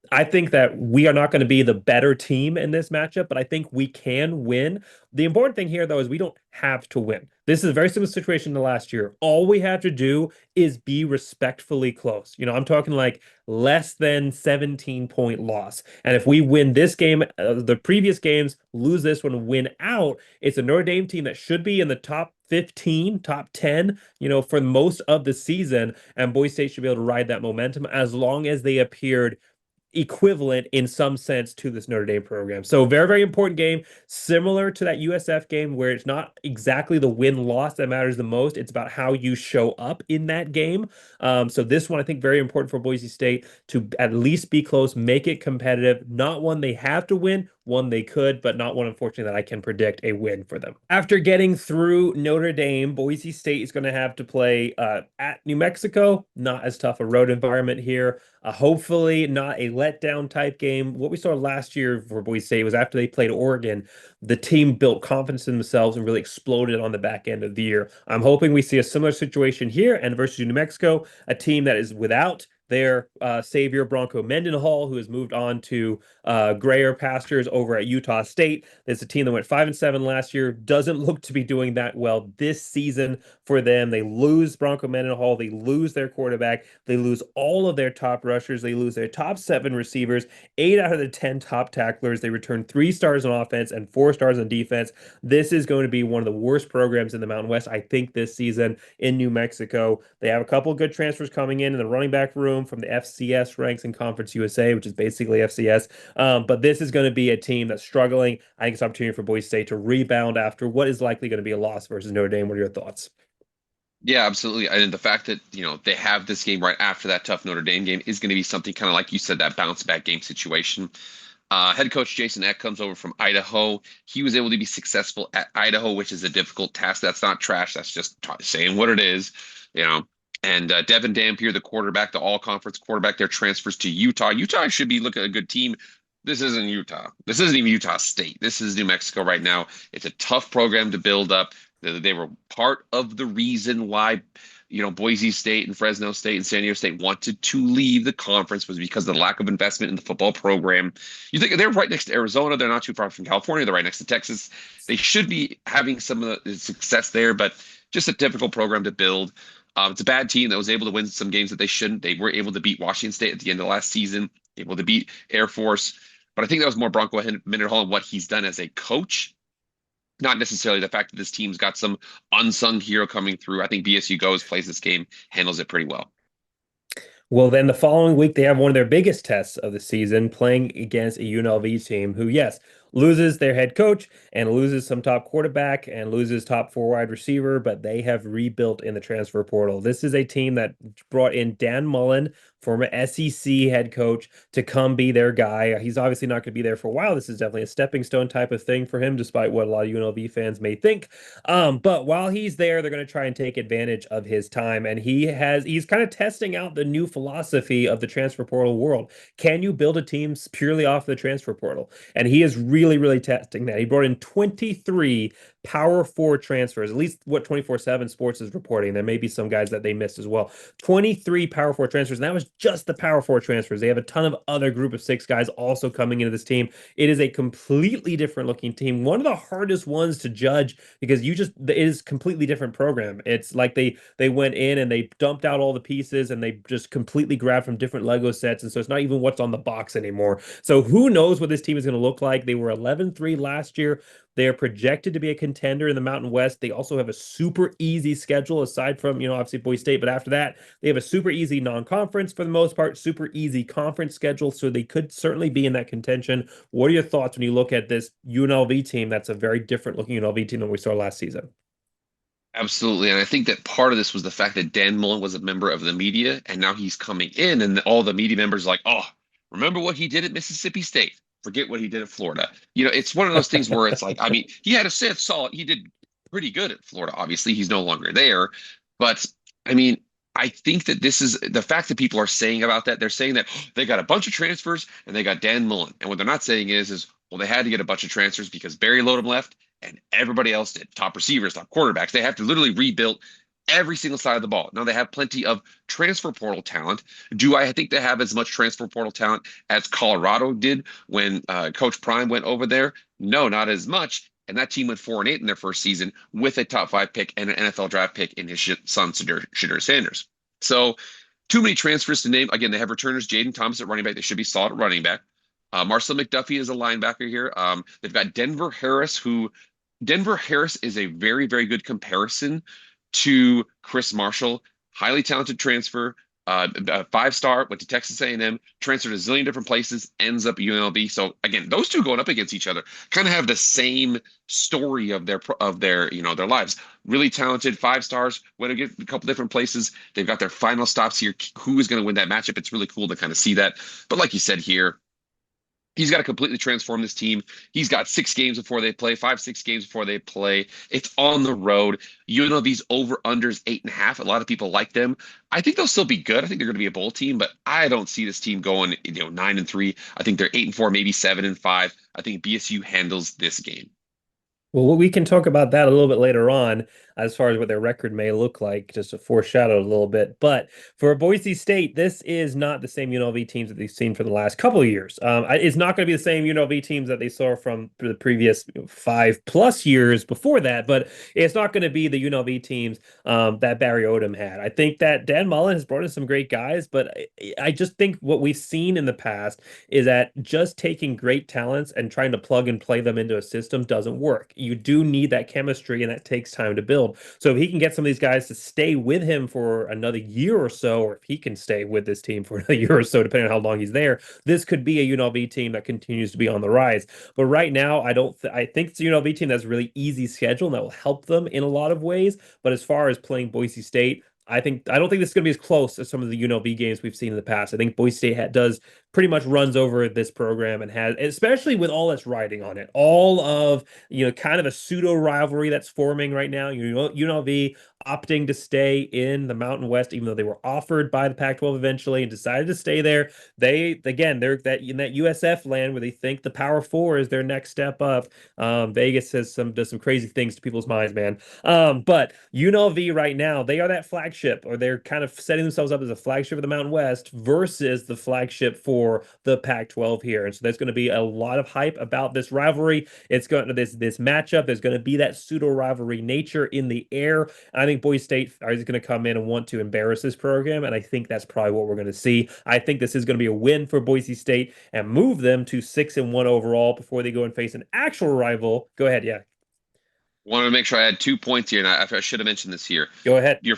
I think that we are not going to be the better team in this matchup, but I think we can win. The important thing here, though, is we don't have to win. This is a very similar situation to last year. All we have to do is be respectfully close. I'm talking like less than 17-point loss. And if we win this game, the previous games, lose this one, win out, it's a Notre Dame team that should be in the top 15, top 10, for most of the season. And Boise State should be able to ride that momentum as long as they appeared equivalent in some sense to this Notre Dame program. So very, very important game, similar to that USF game where it's not exactly the win-loss that matters the most. It's about how you show up in that game. So this one, I think, very important for Boise State to at least be close, make it competitive. Not one they have to win, one they could, but not one, unfortunately, that I can predict a win for them. After getting through Notre Dame, Boise State is going to have to play at New Mexico. Not as tough a road environment here. Hopefully not a letdown type game. What we saw last year for Boise State was after they played Oregon, the team built confidence in themselves and really exploded on the back end of the year. I'm hoping we see a similar situation here and versus New Mexico, a team that is without their savior Bronco Mendenhall, who has moved on to grayer pastures over at Utah State. It's a team that went 5-7 last year. Doesn't look to be doing that well this season for them. They lose Bronco Mendenhall. They lose their quarterback. They lose all of their top rushers. They lose their top 7 receivers, 8 out of the 10 top tacklers. They return 3 stars on offense and 4 stars on defense. This is going to be one of the worst programs in the Mountain West, I think, this season in New Mexico. They have a couple of good transfers coming in the running back room from the FCS ranks in Conference USA, which is basically FCS. But this is going to be a team that's struggling. I think it's an opportunity for Boise State to rebound after what is likely going to be a loss versus Notre Dame. What are your thoughts? Yeah, absolutely. And the fact that, they have this game right after that tough Notre Dame game is going to be something kind of like you said, that bounce back game situation. Head coach Jason Eck comes over from Idaho. He was able to be successful at Idaho, which is a difficult task. That's not trash. That's just saying what it is, you know. And Devin Dampier, the quarterback, the all-conference quarterback, there transfers to Utah. Utah should be looking at a good team. This isn't Utah. This isn't even Utah State. This is New Mexico right now. It's a tough program to build up. They were part of the reason why, Boise State and Fresno State and San Diego State wanted to leave the conference was because of the lack of investment in the football program. You think they're right next to Arizona. They're not too far from California. They're right next to Texas. They should be having some of the success there, but just a difficult program to build. It's a bad team that was able to win some games that they shouldn't. They were able to beat Washington State at the end of last season, able to beat Air Force. But I think that was more Bronco Mendenhall and what he's done as a coach, not necessarily the fact that this team's got some unsung hero coming through. I think BSU goes, plays this game, handles it pretty well. Well, then the following week, they have one of their biggest tests of the season playing against a UNLV team who, yes, loses their head coach and loses some top quarterback and loses top 4 wide receiver, but they have rebuilt in the transfer portal. This is a team that brought in Dan Mullen, former SEC head coach, to come be their guy. He's obviously not going to be there for a while. This is definitely a stepping stone type of thing for him, despite what a lot of UNLV fans may think. But while he's there, they're going to try and take advantage of his time. And he's kind of testing out the new philosophy of the transfer portal world. Can you build a team purely off the transfer portal? And he is really, really testing that. He brought in 23 Power 4 transfers, at least what 24/7 Sports is reporting. There may be some guys that they missed as well. 23 Power 4 transfers, and that was just the Power 4 transfers. They have a ton of other group of 6 guys also coming into this team. It is a completely different looking team. One of the hardest ones to judge because it is completely different program. It's like they went in and they dumped out all the pieces and they just completely grabbed from different Lego sets. And so it's not even what's on the box anymore. So who knows what this team is going to look like? They were 11-3 last year. They are projected to be a contender in the Mountain West. They also have a super easy schedule aside from, obviously Boise State. But after that, they have a super easy non-conference for the most part, super easy conference schedule. So they could certainly be in that contention. What are your thoughts when you look at this UNLV team that's a very different looking UNLV team than we saw last season? Absolutely. And I think that part of this was the fact that Dan Mullen was a member of the media, and now he's coming in, and all the media members are like, oh, remember what he did at Mississippi State? Forget what he did at Florida. It's one of those things where it's like, I mean, he had a solid, he did pretty good at Florida. Obviously, he's no longer there. But I mean, I think that this is the fact that people are saying about that. They're saying that they got a bunch of transfers and they got Dan Mullen. And what they're not saying is, well, they had to get a bunch of transfers because Barry Lodum left and everybody else did. Top receivers, top quarterbacks. They have to literally rebuild every single side of the ball. Now they have plenty of transfer portal talent. Do I think they have as much transfer portal talent as Colorado did when Coach Prime went over there? No, not as much. And that team went 4-8 in their first season with a top 5 pick and an NFL draft pick in his son, Shedeur Sanders. So too many transfers to name. Again, they have returners, Jaden Thomas at running back. They should be solid at running back. Marcel McDuffie is a linebacker here. They've got Denver Harris is a very, very good comparison to Chris Marshall. Highly talented transfer, A five-star, went to Texas A&M, transferred a zillion different places, ends up at UNLV. So again, those two going up against each other kind of have the same story of their lives. Really talented five stars, went to get a couple different places. They've got their final stops here. Who is going to win that matchup? It's really cool to kind of see that. But like you said here, he's got to completely transform this team. He's got 6 games before they play, 5, 6 games before they play. It's on the road. You know, these over-unders 8.5. A lot of people like them. I think they'll still be good. I think they're going to be a bowl team, but I don't see this team going, 9-3. I think they're 8-4, maybe 7-5. I think BSU handles this game. Well, we can talk about that a little bit later on, as far as what their record may look like, just to foreshadow a little bit. But for Boise State, this is not the same UNLV teams that they've seen for the last couple of years. It's not going to be the same UNLV teams that they saw from the previous 5+ years before that, but it's not going to be the UNLV teams that Barry Odom had. I think that Dan Mullen has brought in some great guys, but I just think what we've seen in the past is that just taking great talents and trying to plug and play them into a system doesn't work. You do need that chemistry, and that takes time to build. So if he can get some of these guys to stay with him for another year or so, or if he can stay with this team for another year or so, depending on how long he's there, this could be a UNLV team that continues to be on the rise. But right now, I think it's a UNLV team that's a really easy schedule and that will help them in a lot of ways. But as far as playing Boise State, I don't think this is going to be as close as some of the UNLV games we've seen in the past. I think Boise State does pretty much runs over this program and has, especially with all that's riding on it, all of kind of a pseudo rivalry that's forming right now. UNLV opting to stay in the Mountain West, even though they were offered by the Pac-12 eventually and decided to stay there. They're that in that USF land where they think the Power Four is their next step up. Vegas does some crazy things to people's minds, man. But UNLV right now, they are that flagship, or they're kind of setting themselves up as a flagship of the Mountain West versus the flagship for the Pac-12 here. And so there's going to be a lot of hype about this rivalry. It's going to this matchup. There's going to be that pseudo rivalry nature in the air. And I think Boise State is going to come in and want to embarrass this program, and I think that's probably what we're going to see. I think this is going to be a win for Boise State and move them to 6-1 overall before they go and face an actual rival. Go ahead, yeah. Wanted to make sure I had 2 points here, and I should have mentioned this here. Go ahead. Your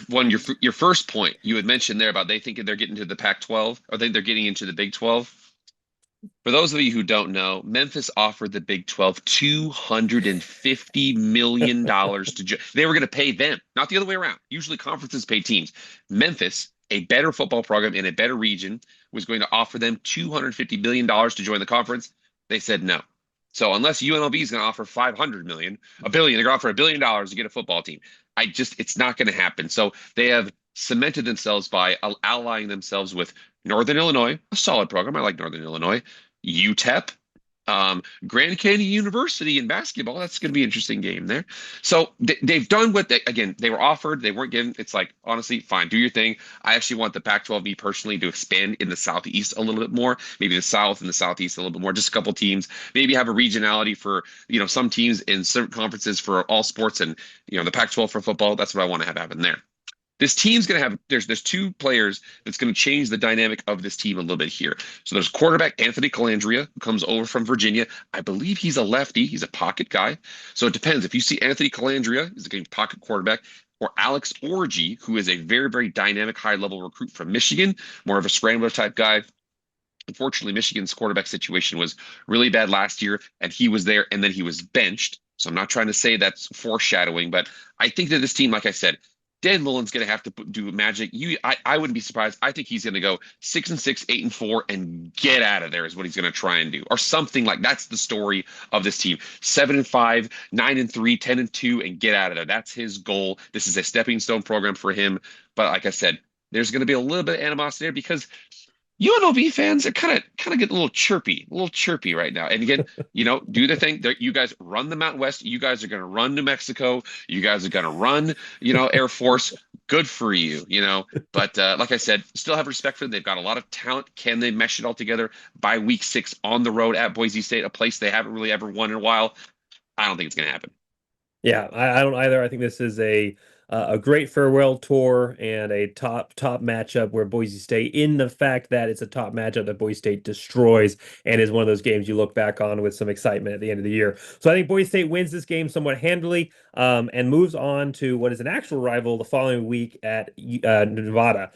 first point you had mentioned there about they think they're getting to the Pac-12, or they're getting into the Big 12. For those of you who don't know, Memphis offered the Big 12 $250 million they were going to pay them, not the other way around. Usually conferences pay teams. Memphis, a better football program in a better region, was going to offer them $250 million to join the conference. They said no. So unless UNLV is going to offer 500 million, a billion, they're going to offer $1 billion to get a football team. It's not going to happen. So they have cemented themselves by allying themselves with Northern Illinois, a solid program. I like Northern Illinois. UTEP, Grand Canyon University in basketball. That's going to be an interesting game there. So they've done what they were offered. They weren't given. It's like, honestly, fine, do your thing. I actually want the Pac-12, me personally, to expand in the Southeast a little bit more, maybe the South and the Southeast a little bit more, just a couple teams, maybe have a regionality for, some teams in certain conferences for all sports and, the Pac-12 for football. That's what I want to have happen there. This team's going to have, there's 2 players that's going to change the dynamic of this team a little bit here. So there's quarterback Anthony Calandria, who comes over from Virginia. I believe he's a lefty. He's a pocket guy. So it depends. If you see Anthony Calandria, he's a pocket quarterback, or Alex Orji, who is a very, very dynamic, high-level recruit from Michigan, more of a scrambler type guy. Unfortunately, Michigan's quarterback situation was really bad last year, and he was there, and then he was benched. So I'm not trying to say that's foreshadowing, but I think that this team, like I said, Dan Mullen's going to have to do magic. I wouldn't be surprised. I think he's going to go 6-6, 8-4, and get out of there is what he's going to try and do, or something like that's the story of this team. 7-5, 9-3, 10-2, and get out of there. That's his goal. This is a stepping stone program for him. But like I said, there's going to be a little bit of animosity there because UNLV fans are kind of getting a little chirpy right now. And again, do the thing that you guys run the Mountain West. You guys are going to run New Mexico. You guys are going to run, Air Force. Good for you, But like I said, still have respect for them. They've got a lot of talent. Can they mesh it all together by week 6 on the road at Boise State, a place they haven't really ever won in a while? I don't think it's going to happen. Yeah, I don't either. I think this is a a great farewell tour and a top matchup where Boise State, in the fact that it's a top matchup that Boise State destroys and is one of those games you look back on with some excitement at the end of the year. So I think Boise State wins this game somewhat handily, and moves on to what is an actual rival the following week at Nevada.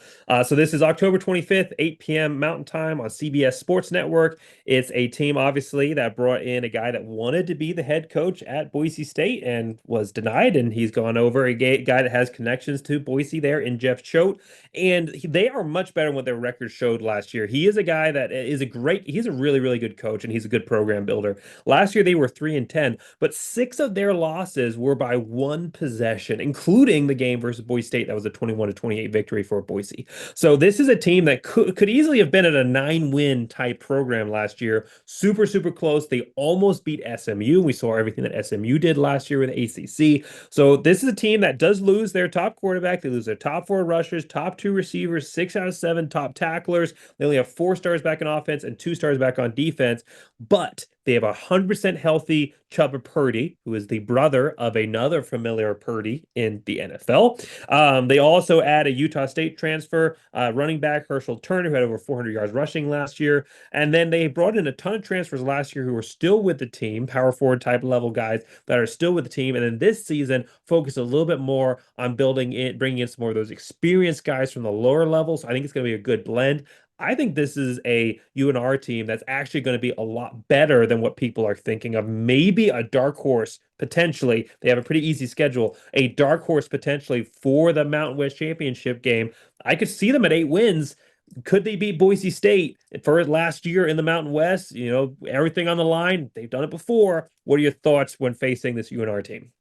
So this is October 25th, 8 p.m. Mountain Time on CBS Sports Network. It's a team, obviously, that brought in a guy that wanted to be the head coach at Boise State and was denied, and he's gone over a guy that has connections to Boise there in Jeff Choate, and they are much better than what their record showed last year. He is a guy that is he's a really, really good coach, and he's a good program builder. Last year they were 3-10, but six of their losses were by one possession, including the game versus Boise State. That was a 21-28 victory for Boise. So this is a team that could easily have been at a 9-win type program last year. Super, super close. They almost beat SMU. We saw everything that SMU did last year with ACC. So this is a team that does lose their top quarterback. They lose their top four rushers, top two receivers, 6 out of 7 top tacklers. They only have 4 stars back in offense and 2 stars back on defense. But they have 100% healthy Chuba Purdy, who is the brother of another familiar Purdy in the NFL. They also add a Utah State transfer, running back Herschel Turner, who had over 400 yards rushing last year. And then they brought in a ton of transfers last year who are still with the team, power forward type level guys that are still with the team. And then this season, focus a little bit more on bringing in some more of those experienced guys from the lower levels. So I think it's going to be a good blend. I think this is a UNR team that's actually going to be a lot better than what people are thinking of. Maybe a dark horse potentially. They have a pretty easy schedule. A dark horse potentially for the Mountain West Championship game. I could see them at 8 wins. Could they beat Boise State for last year in the Mountain West? You know, everything on the line. They've done it before. What are your thoughts when facing this UNR team?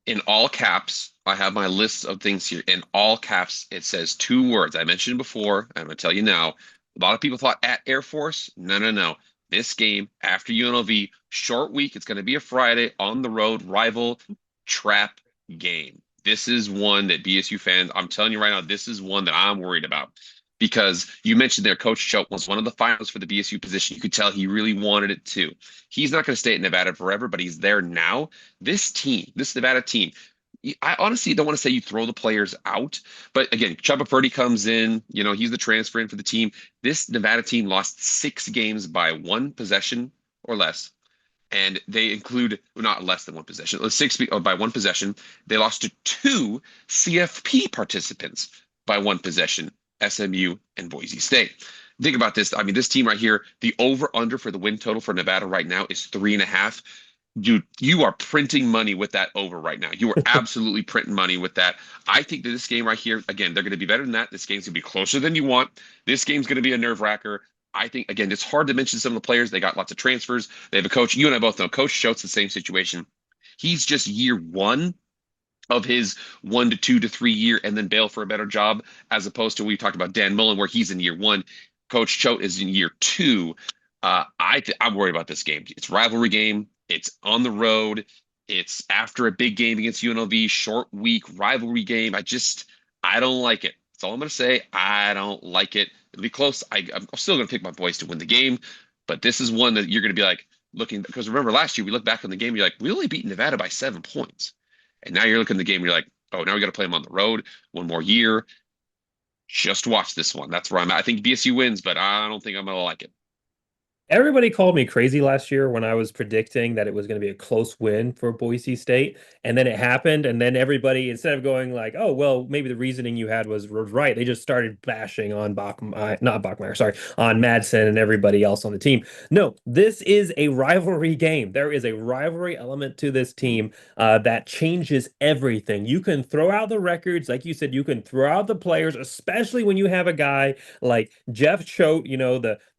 In all caps, I have my list of things here. In all caps, it says 2 words. I mentioned before. I'm going to tell you now. A lot of people thought at Air Force. No, no, no. This game after UNLV, short week. It's going to be a Friday on the road rival trap game. This is one that BSU fans, I'm telling you right now, this is one that I'm worried about because you mentioned there, Coach Choate was one of the finalists for the BSU position. You could tell he really wanted it too. He's not going to stay at Nevada forever, but he's there now. This team, this Nevada team, I honestly don't want to say you throw the players out, but again, Chuba Purdy comes in, he's the transfer in for the team. This Nevada team lost 6 games by one possession or less. And they include not less than one possession, by one possession. They lost to 2 CFP participants by one possession, SMU and Boise State. Think about this. I mean, this team right here, the over-under for the win total for Nevada right now is 3.5. Dude, you are printing money with that over right now. You are absolutely printing money with that. I think that this game right here, again, they're going to be better than that. This game's going to be closer than you want. This game's going to be a nerve wracker. I think, again, it's hard to mention some of the players. They got lots of transfers. They have a coach. You and I both know Coach Choate's the same situation. He's just year one of his 1 to 2 to 3 year and then bail for a better job, as opposed to we talked about Dan Mullen, where he's in year one. Coach Choate is in year two. I'm worried about this game. It's a rivalry game. It's on the road. It's after a big game against UNLV, short week, rivalry game. I don't like it. That's all I'm going to say. I don't like it. It'll be close. I'm still going to pick my boys to win the game, but this is one that you're going to be like looking, because remember last year we look back on the game, you're like, we only beat Nevada by 7 points. And now you're looking at the game, you're like, oh, now we got to play them on the road one more year. Just watch this one. That's where I'm at. I think BSU wins, but I don't think I'm going to like it. Everybody called me crazy last year when I was predicting that it was going to be a close win for Boise State. And then it happened. And then everybody, instead of going like, oh, well, maybe the reasoning you had was right, they just started bashing on not Bachmeier, sorry, on Madsen and everybody else on the team. No, this is a rivalry game. There is a rivalry element to this team that changes everything. You can throw out the records. Like you said, you can throw out the players, especially when you have a guy like Jeff Choate,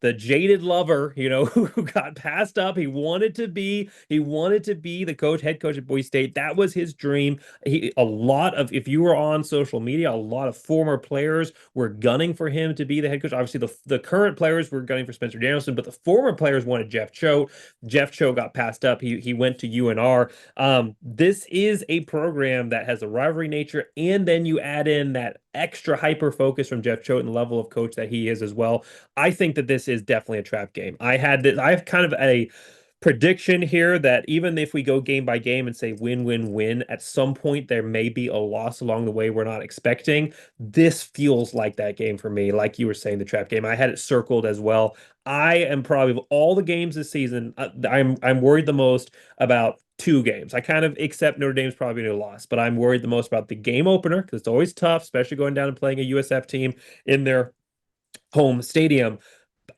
the jaded lover, who got passed up. He wanted to be the head coach at Boise State. That was his dream. If you were on social media, a lot of former players were gunning for him to be the head coach. Obviously, the current players were gunning for Spencer Danielson, but the former players wanted Jeff Choate. Jeff Choate got passed up. He went to UNR. This is a program that has a rivalry nature, and then you add in that extra hyper focus from Jeff Choate and the level of coach that he is as well. I think that this is definitely a trap game. I have kind of a Prediction here that even if we go game by game and say win, win, win, at some point there may be a loss along the way we're not expecting. This feels like that game for me. Like you were saying, the trap game. I had it circled as well. I am probably of all the games this season, I'm worried the most about two games. I kind of accept Notre Dame's probably going to loss, but I'm worried the most about the game opener because it's always tough, especially going down and playing a USF team in their home stadium.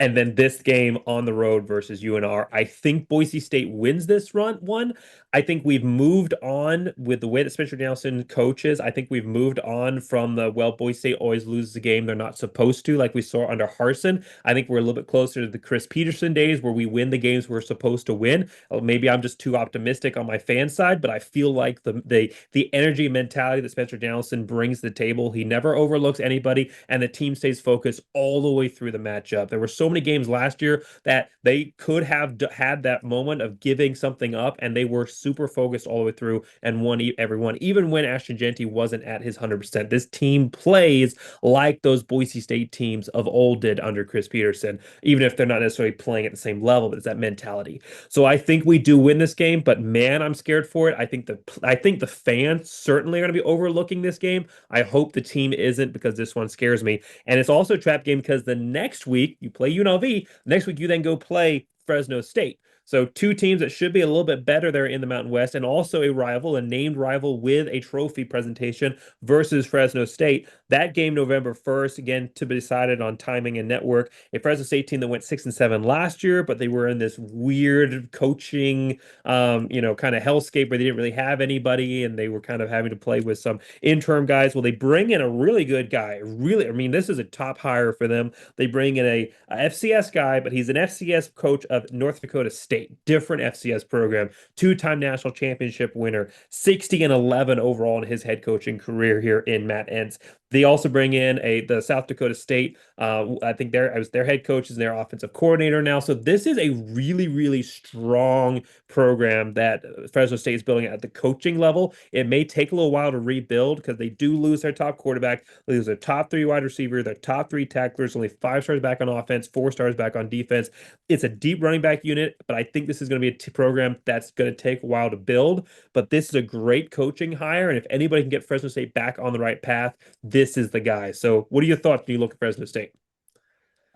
And then this game on the road versus UNR. I think Boise State wins this one. I think we've moved on with the way that Spencer Nelson coaches. I think we've moved on from the, well, Boise State always loses a game they're not supposed to, like we saw under Harsin. I think we're a little bit closer to the Chris Peterson days where we win the games we're supposed to win. Maybe I'm just too optimistic on my fan side, but I feel like the energy and mentality that Spencer Nelson brings to the table, he never overlooks anybody, and the team stays focused all the way through the matchup. There were so many games last year that they could have had that moment of giving something up, and they were super focused all the way through and won everyone, even when Ashton Genty wasn't at his 100%. This team plays like those Boise State teams of old did under Chris Peterson, even if they're not necessarily playing at the same level, but it's that mentality. So I think we do win this game, but man, I'm scared for it. I think the fans certainly are going to be overlooking this game. I hope the team isn't because this one scares me. And it's also a trap game because the next week you play UNLV. Next week you then go play Fresno State. So two teams that should be a little bit better there in the Mountain West, and also a rival, a named rival with a trophy presentation versus Fresno State. That game November 1st, again to be decided on timing and network. A Fresno State team that went 6-7 last year, but they were in this weird coaching, kind of hellscape where they didn't really have anybody, and they were kind of having to play with some interim guys. Well, they bring in a really good guy. Really, I mean, this is a top hire for them. They bring in a FCS guy, but he's an FCS coach of North Dakota State, different FCS program, two-time national championship winner, 60-11 overall in his head coaching career here in Matt Entz. They also bring in the South Dakota State. I think their head coach is their offensive coordinator now. So this is a really, really strong program that Fresno State is building at the coaching level. It may take a little while to rebuild because they do lose their top quarterback, they lose their top three wide receiver, their top three tacklers, only 5 stars back on offense, 4 stars back on defense. It's a deep running back unit, but I think this is going to be a program that's going to take a while to build. But this is a great coaching hire, and if anybody can get Fresno State back on the right path, this is the guy. So, what are your thoughts when you look at Fresno State?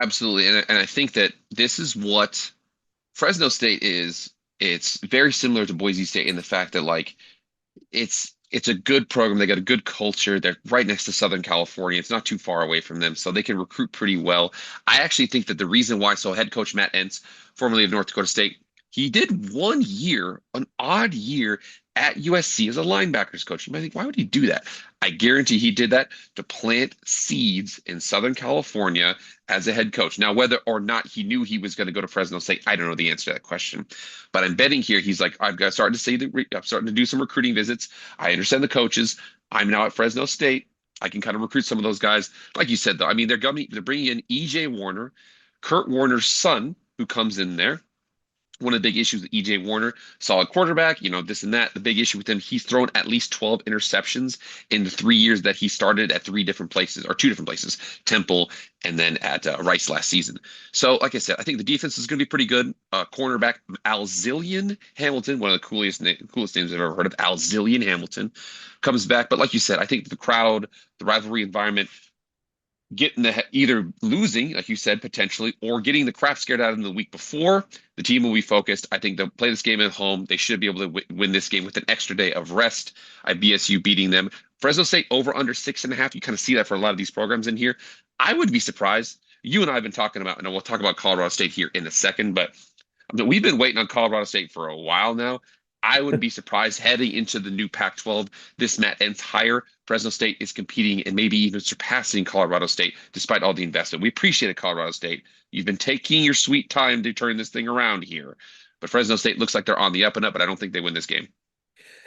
Absolutely. And I think that this is what Fresno State is. It's very similar to Boise State in the fact that like it's a good program. They got a good culture. They're right next to Southern California. It's not too far away from them, so they can recruit pretty well. I actually think that the reason why, so head coach Matt Entz, formerly of North Dakota State, he did 1 year, an odd year at USC as a linebackers coach. You might think, why would he do that? I guarantee he did that to plant seeds in Southern California as a head coach. Now, whether or not he knew he was going to go to Fresno State, I don't know the answer to that question. But I'm betting here he's like, I've got starting to say that I'm starting to do some recruiting visits. I understand the coaches. I'm now at Fresno State. I can kind of recruit some of those guys. Like you said, though, I mean, they're bringing in EJ Warner, Kurt Warner's son, who comes in there. One of the big issues with EJ Warner, solid quarterback, this and that. The big issue with him, he's thrown at least 12 interceptions in the 3 years that he started at three different places, or two different places, Temple and then at Rice last season. So, like I said, I think the defense is going to be pretty good. Cornerback Alzillion Hamilton, one of the coolest names I've ever heard of, Alzillion Hamilton, comes back. But like you said, I think the crowd, the rivalry environment, getting either losing, like you said, potentially, or getting the crap scared out of them the week before. The team will be focused. I think they'll play this game at home. They should be able to win this game with an extra day of rest. BSU beating them. Fresno State over under 6.5. You kind of see that for a lot of these programs in here. I would be surprised. You and I have been talking about, and we'll talk about Colorado State here in a second, but we've been waiting on Colorado State for a while now. I wouldn't be surprised heading into the new Pac-12. This Matt Entz hire, Fresno State is competing and maybe even surpassing Colorado State despite all the investment. We appreciate it, Colorado State. You've been taking your sweet time to turn this thing around here. But Fresno State looks like they're on the up and up, but I don't think they win this game.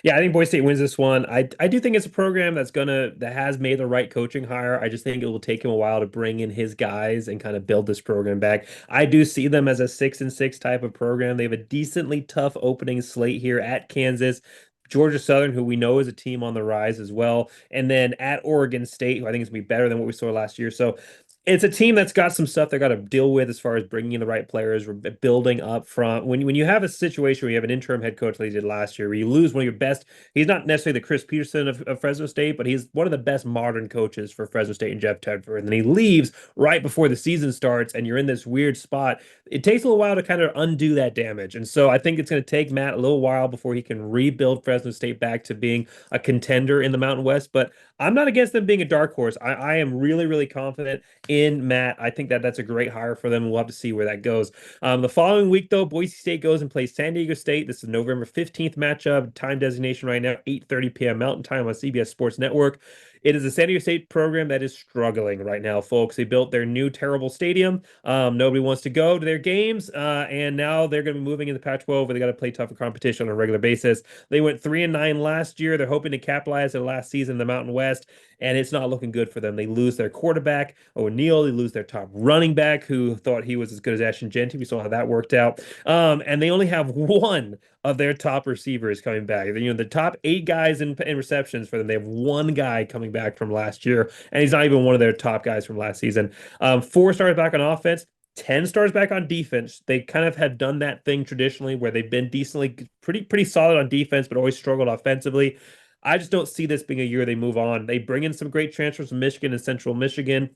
Yeah, I think Boise State wins this one. I do think it's a program that has made the right coaching hire. I just think it will take him a while to bring in his guys and kind of build this program back. I do see them as a 6-6 type of program. They have a decently tough opening slate here at Kansas. Georgia Southern, who we know is a team on the rise as well, and then at Oregon State, who I think is going to be better than what we saw last year. So It's a team that's got some stuff they got to deal with as far as bringing in the right players, building up front. When you have a situation where you have an interim head coach like you did last year, where you lose one of your best, he's not necessarily the Chris Peterson of Fresno State, but he's one of the best modern coaches for Fresno State and Jeff Tedford. And then he leaves right before the season starts, and you're in this weird spot. It takes a little while to kind of undo that damage. And so I think it's going to take Matt a little while before he can rebuild Fresno State back to being a contender in the Mountain West. But I'm not against them being a dark horse. I am really, really confident in Matt. I think that that's a great hire for them. We'll have to see where that goes. The following week, though, Boise State goes and plays San Diego State. This is November 15th matchup. Time designation right now, 8:30 p.m. Mountain Time on CBS Sports Network. It is a San Diego State program that is struggling right now, folks. They built their new terrible stadium. Nobody wants to go to their games, and now they're going to be moving into Pac-12 where they got to play tougher competition on a regular basis. They went 3-9 last year. They're hoping to capitalize their last season in the Mountain West, and it's not looking good for them. They lose their quarterback, O'Neal. They lose their top running back, who thought he was as good as Ashton Genty. We saw how that worked out. And they only have one of their top receivers coming back. The top 8 guys in receptions for them, they have one guy coming back from last year, and he's not even one of their top guys from last season. 4 stars back on offense. 10 stars back on defense. They kind of have done that thing traditionally where they've been decently pretty solid on defense, but always struggled offensively. I just don't see this being a year they move on. They bring in some great transfers from Michigan and Central Michigan.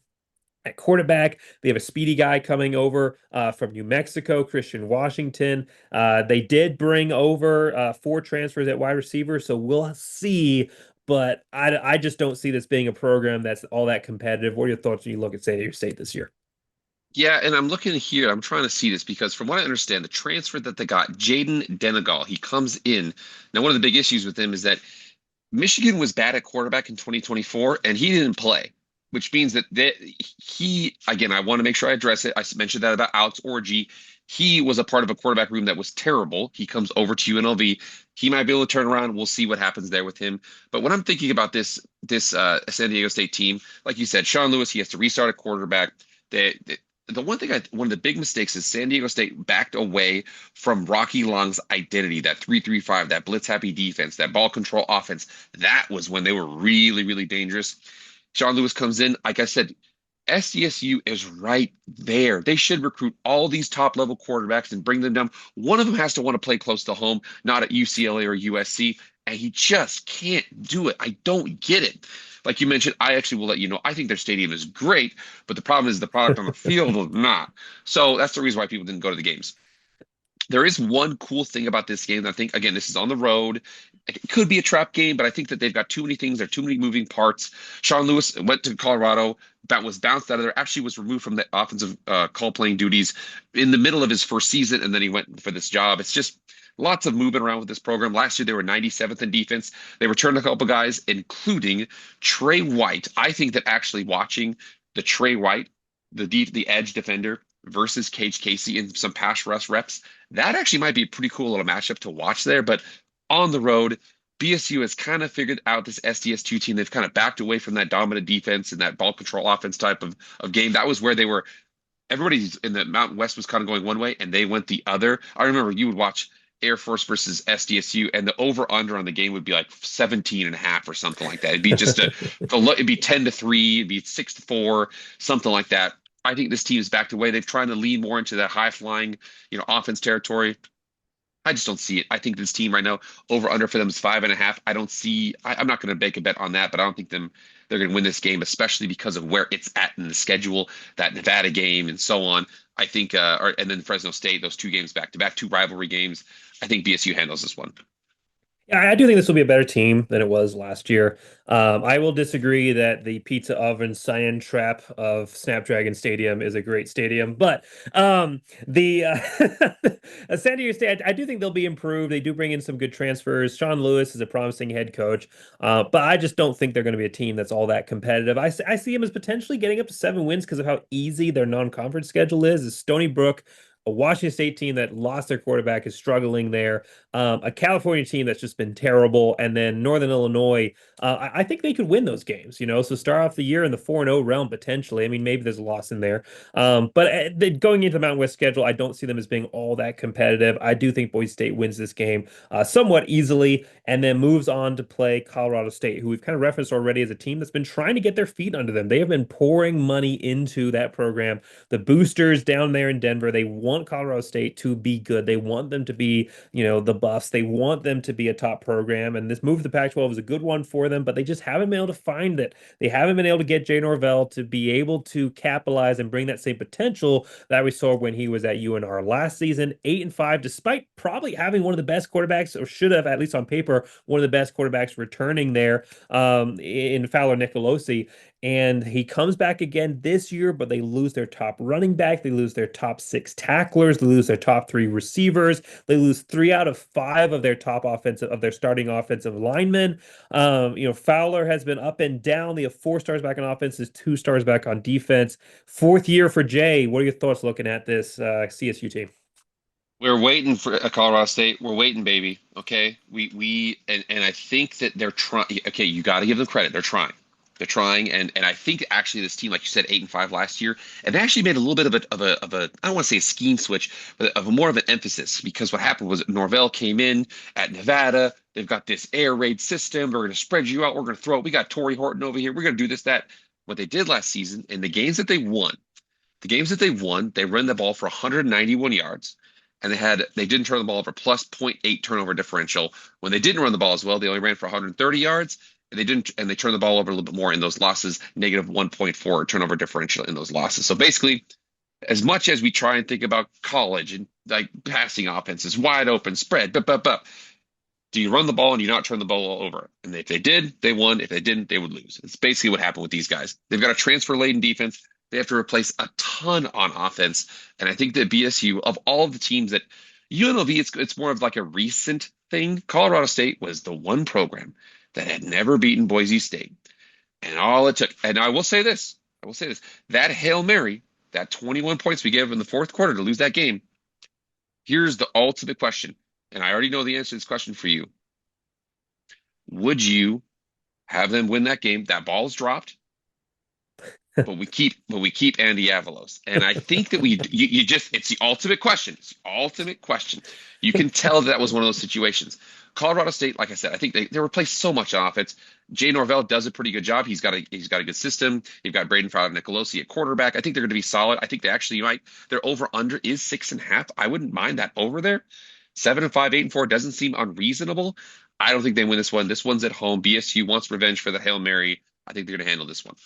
At quarterback, they have a speedy guy coming over from New Mexico, Christian Washington. They did bring over 4 transfers at wide receiver, so we'll see. But I just don't see this being a program that's all that competitive. What are your thoughts when you look at San Diego State this year? Yeah, and I'm looking here. I'm trying to see this because from what I understand, the transfer that they got, Jaden Denegal, he comes in. Now, one of the big issues with him is that Michigan was bad at quarterback in 2024, and he didn't play, which means that again, I want to make sure I address it. I mentioned that about Alex Orji. He was a part of a quarterback room that was terrible. He comes over to UNLV. He might be able to turn around. We'll see what happens there with him. But when I'm thinking about this San Diego State team, like you said, Sean Lewis, he has to restart a quarterback. The one thing one of the big mistakes is San Diego State backed away from Rocky Long's identity, that 3-3-5, that blitz happy defense, that ball control offense. That was when they were really, really dangerous. Sean Lewis comes in. Like I said, SDSU is right there. They should recruit all these top level quarterbacks and bring them down. One of them has to want to play close to home, not at UCLA or USC, and he just can't do it. I don't get it. Like you mentioned, I actually will let you know, I think their stadium is great, but the problem is the product on the field is not. So that's the reason why people didn't go to the games. There is one cool thing about this game. I think, again, this is on the road. It could be a trap game, but I think that they've got too many things. There are too many moving parts. Sean Lewis went to Colorado, that was bounced out of there, actually was removed from the offensive call playing duties in the middle of his first season, and then he went for this job. It's just lots of moving around with this program. Last year, they were 97th in defense. They returned a couple guys, including Trey White. I think that actually watching the Trey White, the edge defender, versus Cage Casey in some pass rush reps, that actually might be a pretty cool little matchup to watch there. But on the road, BSU has kind of figured out this SDS2 team. They've kind of backed away from that dominant defense and that ball control offense type of game. That was where they were. Everybody in the Mountain West was kind of going one way, and they went the other. I remember you would watch Air Force versus SDSU, and the over under on the game would be like 17 and a half or something like that. It'd be just it'd be 10-3, it'd be 6-4, something like that. I think this team is backed away. They're trying to lean more into that high flying, offense territory. I just don't see it. I think this team right now, over under for them is 5.5. I don't see. I'm not going to make a bet on that, but I don't think they're going to win this game, especially because of where it's at in the schedule, that Nevada game and so on. I think, and then Fresno State, those 2 games back to back, 2 rivalry games. I think BSU handles this one. Yeah, I do think this will be a better team than it was last year. I will disagree that the pizza oven sand trap of Snapdragon Stadium is a great stadium, but the San Diego State, I do think they'll be improved. They do bring in some good transfers. Sean Lewis is a promising head coach, but I just don't think they're going to be a team that's all that competitive. I see them as potentially getting up to 7 wins because of how easy their non-conference schedule is. Stony Brook, A Washington State team that lost their quarterback is struggling there. A California team that's just been terrible, and then Northern Illinois. I think they could win those games, you know. So start off the year in the 4-0 realm potentially. I mean, maybe there's a loss in there. But going into the Mountain West schedule, I don't see them as being all that competitive. I do think Boise State wins this game somewhat easily and then moves on to play Colorado State, who we've kind of referenced already as a team that's been trying to get their feet under them. They have been pouring money into that program. The boosters down there in Denver, they want Colorado State to be good. They want them to be, you know, the Buffs. They want them to be a top program. And this move to the Pac-12 is a good one for them, but they just haven't been able to find it. They haven't been able to get Jay Norvell to be able to capitalize and bring that same potential that we saw when he was at UNR last season. 8-5, despite probably having one of the best quarterbacks, or should have, at least on paper, one of the best quarterbacks returning there in Fowler Nicolosi. And he comes back again this year, but they lose their top running back. They lose their top 6 tacklers. They lose their top 3 receivers. They lose 3 out of 5 of their starting offensive linemen. Fowler has been up and down. They have 4 stars back on offense, is 2 stars back on defense. 4th year for Jay. What are your thoughts looking at this CSU team? We're waiting for a Colorado State. We're waiting, baby. Okay. And I think that they're trying. Okay, you got to give them credit. They're trying. They're trying, and I think actually this team, like you said, 8-5 last year, and they actually made a little bit of a I don't want to say a scheme switch, but of a more of an emphasis, because what happened was Norvell came in at Nevada. They've got this air raid system. They're going to spread you out. We're going to throw it. We got Torrey Horton over here. We're going to do this, that. What they did last season in the games that they won, they ran the ball for 191 yards, and they didn't turn the ball over, plus zero point 0.8 turnover differential. When they didn't run the ball as well, they only ran for 130 yards, and they turned the ball over a little bit more in those losses, negative 1.4 turnover differential in those losses. So basically, as much as we try and think about college and like passing offenses, wide open spread, but do you run the ball and you not turn the ball over? And if they did, they won. If they didn't, they would lose. It's basically what happened with these guys. They've got a transfer-laden defense. They have to replace a ton on offense. And I think that BSU, of all of the teams that UNLV, it's more of like a recent thing. Colorado State was the one program that had never beaten Boise State. And all it took, and I will say this, that Hail Mary, that 21 points we gave in the fourth quarter to lose that game, here's the ultimate question. And I already know the answer to this question for you. Would you have them win that game? That ball's dropped, but we keep Andy Avalos. And I think that it's the ultimate question. It's the ultimate question. You can tell that was one of those situations. Colorado State, like I said, I think they replaced so much offense. Jay Norvell does a pretty good job. He's got a good system. You've got Braden Fowler Nicolosi at quarterback. I think they're going to be solid. I think they actually might. Their over under is 6.5. I wouldn't mind that over there. 7-5, 8-4 doesn't seem unreasonable. I don't think they win this one. This one's at home. BSU wants revenge for the Hail Mary. I think they're going to handle this one.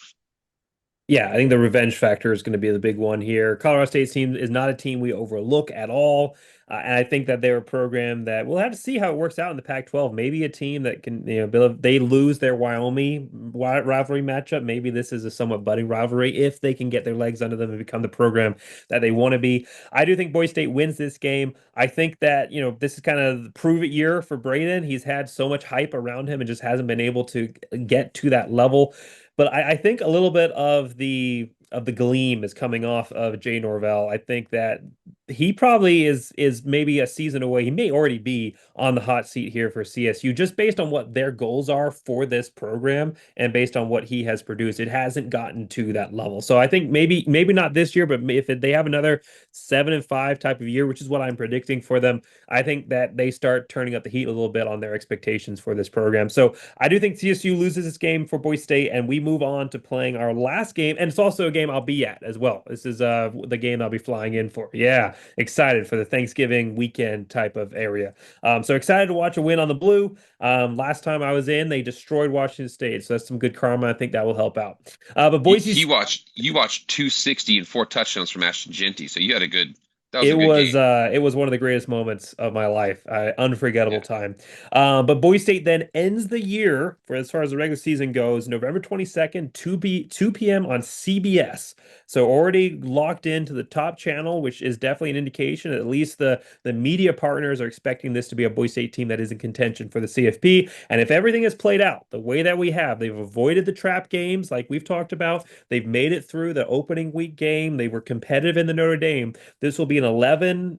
Yeah, I think the revenge factor is going to be the big one here. Colorado State team is not a team we overlook at all. And I think that they're a program that we'll have to see how it works out in the Pac-12. Maybe a team that can, they lose their Wyoming rivalry matchup. Maybe this is a somewhat budding rivalry if they can get their legs under them and become the program that they want to be. I do think Boise State wins this game. I think that, this is kind of the prove it year for Braden. He's had so much hype around him and just hasn't been able to get to that level. But I think a little bit of the gleam is coming off of Jay Norvell. I think that he probably is maybe a season away. He may already be on the hot seat here for CSU, just based on what their goals are for this program and based on what he has produced. It hasn't gotten to that level. So I think maybe not this year, but if they have another 7-5 type of year, which is what I'm predicting for them, I think that they start turning up the heat a little bit on their expectations for this program. So I do think CSU loses this game for Boise State, and we move on to playing our last game. And it's also a game I'll be at as well. This is the game I'll be flying in for. Yeah, excited for the Thanksgiving weekend type of area. So excited to watch a win on the blue. Last time I was in, they destroyed Washington State, so that's some good karma. I think that will help out. But Boise, You watched 260 and 4 touchdowns from Ashton Genty, so you had a good. That was it a good was game. it was one of the greatest moments of my life. Unforgettable Yeah. time. But Boise State then ends the year for as far as the regular season goes, November 22nd, 2 p.m. on CBS. So already locked into the top channel, which is definitely an indication. At least the media partners are expecting this to be a Boise State team that is in contention for the CFP. And if everything is played out the way that we have, they've avoided the trap games like we've talked about. They've made it through the opening week game. They were competitive in the Notre Dame. This will be an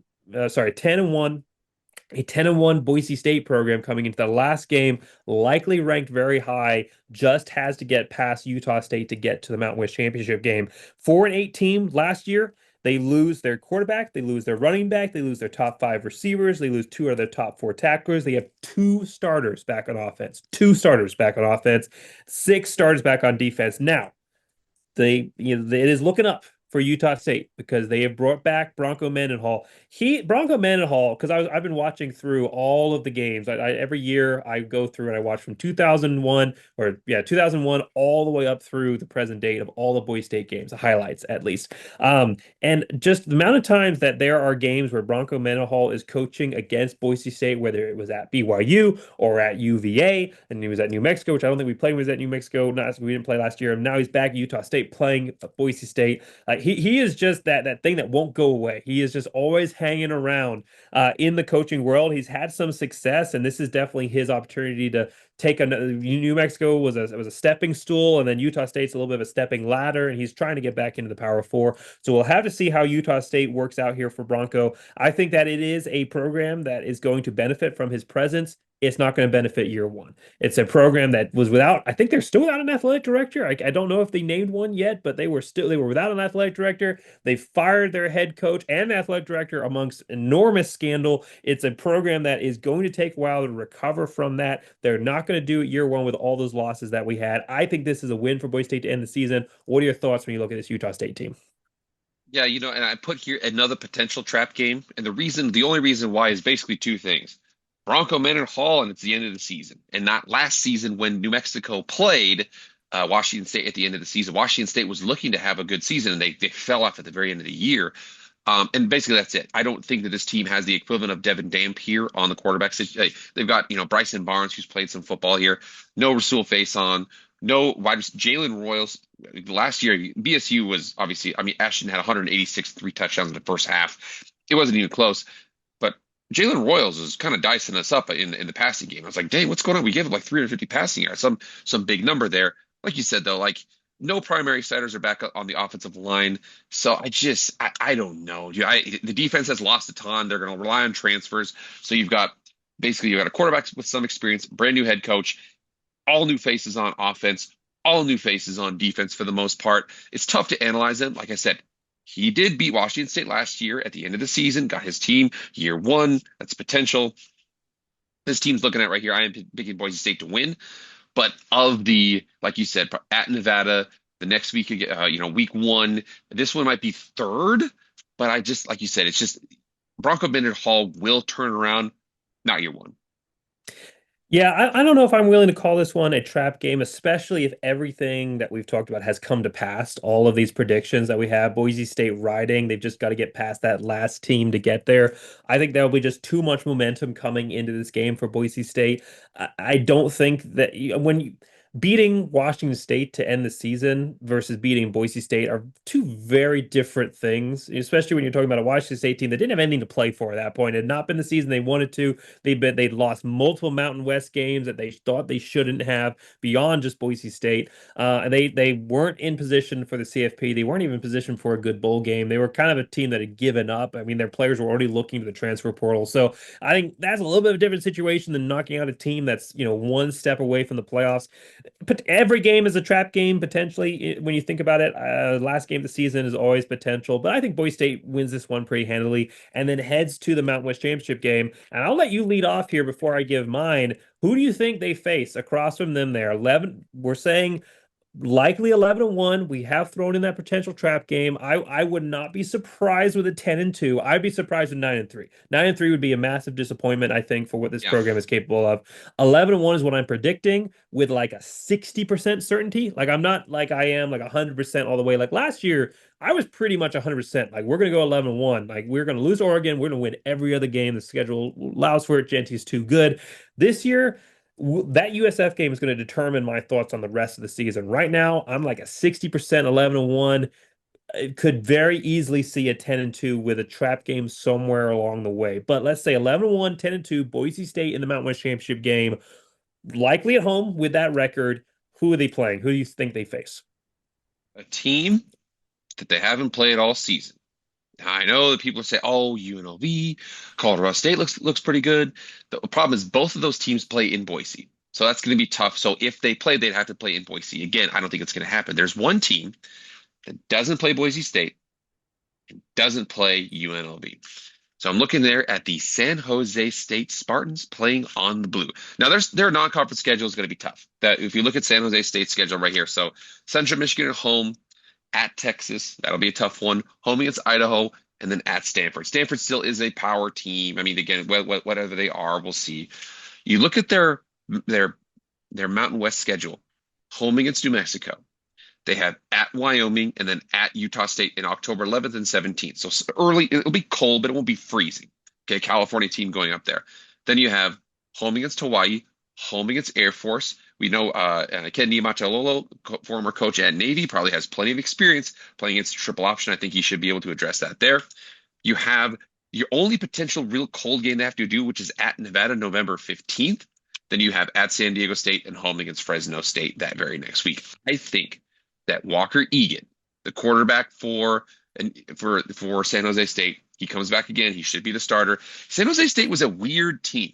10 and 1, a 10 and 1 Boise State program coming into the last game, likely ranked very high, just has to get past Utah State to get to the Mountain West Championship game. 4-8 team last year. They lose their quarterback, they lose their running back, they lose their top five receivers, they lose two of their top four tacklers. They have two starters back on offense, two starters back on offense, six starters back on defense. Now, it is looking up for Utah State because they have brought back Bronco Mendenhall. Bronco Mendenhall, because I've been watching through all of the games. Every year I go through and I watch from 2001 or yeah 2001 all the way up through the present date of all the Boise State games, the highlights at least. And just the amount of times that there are games where Bronco Mendenhall is coaching against Boise State, whether it was at BYU or at UVA, and he was at New Mexico, which I don't think we played when he was at New Mexico. Not we didn't play last year. And now he's back at Utah State playing Boise State. He is just that thing that won't go away. He is just always hanging around in the coaching world. He's had some success, and this is definitely his opportunity to take another. New Mexico was a stepping stool, and then Utah State's a little bit of a stepping ladder, and he's trying to get back into the Power Four. So we'll have to see how Utah State works out here for Bronco. I think that it is a program that is going to benefit from his presence. It's not going to benefit year one. It's a program that was without, I think they're still without an athletic director. I don't know if they named one yet, but they were without an athletic director. They fired their head coach and athletic director amongst enormous scandal. It's a program that is going to take a while to recover from that. They're not going to do it year one with all those losses that we had. I think this is a win for Boise State to end the season. What are your thoughts when you look at this Utah State team? Yeah, and I put here another potential trap game, and the only reason why is basically two things. Bronco Mendenhall, and it's the end of the season, and not last season when New Mexico played Washington State at the end of the season. Washington State was looking to have a good season, and they fell off at the very end of the year. And basically that's it. I don't think that this team has the equivalent of Devin Dampier on the quarterback situation. They've got, Bryson Barnes, who's played some football here. No Rasul Faison, no wide Jalen Royals. Last year, BSU was obviously, I mean, Ashton had 186, three touchdowns in the first half. It wasn't even close. But Jalen Royals is kind of dicing us up in the passing game. I was like, dang, what's going on? We gave him like 350 passing yards, some big number there. Like you said, though, like no primary starters are back on the offensive line. So I don't know. The defense has lost a ton. They're going to rely on transfers. So you've got a quarterback with some experience, brand new head coach, all new faces on offense, all new faces on defense for the most part. It's tough to analyze them. Like I said, he did beat Washington State last year at the end of the season, got his team year one. That's potential. This team's looking at right here. I am picking Boise State to win. But like you said, at Nevada, the next week, week one, this one might be third. But like you said, it's just Bronco Bennett Hall will turn around, not year one. Yeah, I don't know if I'm willing to call this one a trap game, especially if everything that we've talked about has come to pass. All of these predictions that we have, Boise State riding, they've just got to get past that last team to get there. I think there'll be just too much momentum coming into this game for Boise State. I don't think that beating Washington State to end the season versus beating Boise State are two very different things, especially when you're talking about a Washington State team that didn't have anything to play for at that point. It had not been the season they wanted to. They'd lost multiple Mountain West games that they thought they shouldn't have beyond just Boise State. And they weren't in position for the CFP. They weren't even in position for a good bowl game. They were kind of a team that had given up. I mean, their players were already looking to the transfer portal. So I think that's a little bit of a different situation than knocking out a team that's, one step away from the playoffs. But every game is a trap game potentially when you think about it. Last game of the season is always potential, but I think Boise State wins this one pretty handily and then heads to the Mountain West Championship game. And I'll let you lead off here before I give mine. Who do you think they face across from them there? 11. We're saying likely 11-1. We have thrown in that potential trap game. I would not be surprised with a 10-2. I'd be surprised with 9-3. 9-3 would be a massive disappointment, I think, for what this Yeah. program is capable of. 11-1 is what I'm predicting with like a 60% certainty. Like I'm not like I am like 100% all the way. Like last year, I was pretty much 100%. Like we're going to go 11-1. Like we're going to lose Oregon. We're going to win every other game. The schedule allows for it. Genty's too good. This year, that USF game is going to determine my thoughts on the rest of the season. Right now, I'm like a 60% 11-1. It could very easily see a 10-2 with a trap game somewhere along the way. But let's say 11-1, 10-2, Boise State in the Mountain West Championship game, likely at home with that record. Who are they playing? Who do you think they face? A team that they haven't played all season. I know that people say, "Oh, UNLV, Colorado State looks pretty good." The problem is both of those teams play in Boise, so that's going to be tough. So if they play, they'd have to play in Boise again. I don't think it's going to happen. There's one team that doesn't play Boise State, doesn't play UNLV. So I'm looking there at the San Jose State Spartans playing on the blue. Now their non-conference schedule is going to be tough. That if you look at San Jose State's schedule right here, so Central Michigan at home, at Texas, that'll be a tough one. Home against Idaho, and then at Stanford. Stanford still is a power team. I mean, again, whatever they are, we'll see. You look at their their Mountain West schedule. Home against New Mexico. They have at Wyoming and then at Utah State in October 11th and 17th. So early, it'll be cold, but it won't be freezing. Okay, California team going up there. Then you have home against Hawaii, home against Air Force. We know Ken Niumatalolo, former coach at Navy, probably has plenty of experience playing against triple option. I think he should be able to address that there. You have your only potential real cold game they have to do, which is at Nevada, November 15th. Then you have at San Diego State and home against Fresno State that very next week. I think that Walker Egan, the quarterback for San Jose State, he comes back again. He should be the starter. San Jose State was a weird team.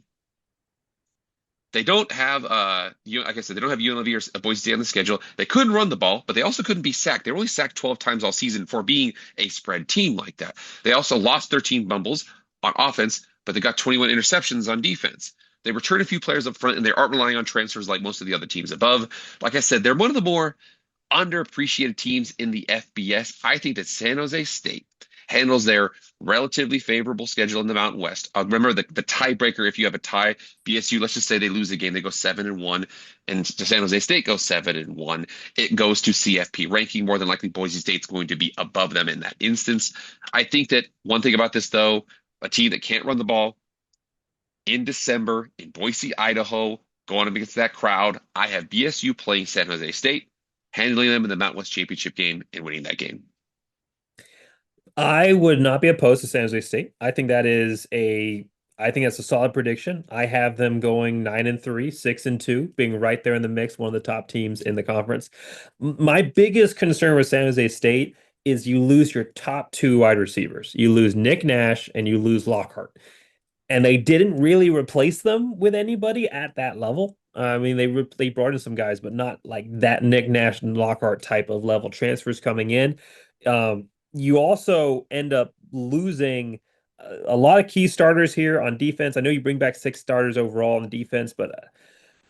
They don't have like I said, they don't have UNLV or Boise State on the schedule. They couldn't run the ball, but they also couldn't be sacked. They were only sacked 12 times all season for being a spread team like that. They also lost 13 bumbles on offense, but they got 21 interceptions on defense. They returned a few players up front, and they aren't relying on transfers like most of the other teams above. Like I said, they're one of the more underappreciated teams in the FBS. I think that San Jose State handles their relatively favorable schedule in the Mountain West. Remember the tiebreaker. If you have a tie, BSU, let's just say they lose the game, they go 7-1, and San Jose State goes 7-1. It goes to CFP ranking. More than likely, Boise State's going to be above them in that instance. I think that one thing about this, though, a team that can't run the ball in December in Boise, Idaho, going up against that crowd, I have BSU playing San Jose State, handling them in the Mountain West Championship game and winning that game. I would not be opposed to San Jose State. I think that's a solid prediction. I have them going 9-3, 6-2, being right there in the mix, one of the top teams in the conference. My biggest concern with San Jose State is you lose your top two wide receivers. You lose Nick Nash and you lose Lockhart. And they didn't really replace them with anybody at that level. I mean, they brought in some guys, but not like that Nick Nash and Lockhart type of level transfers coming in. You also end up losing a lot of key starters here on defense. I know you bring back six starters overall on the defense, but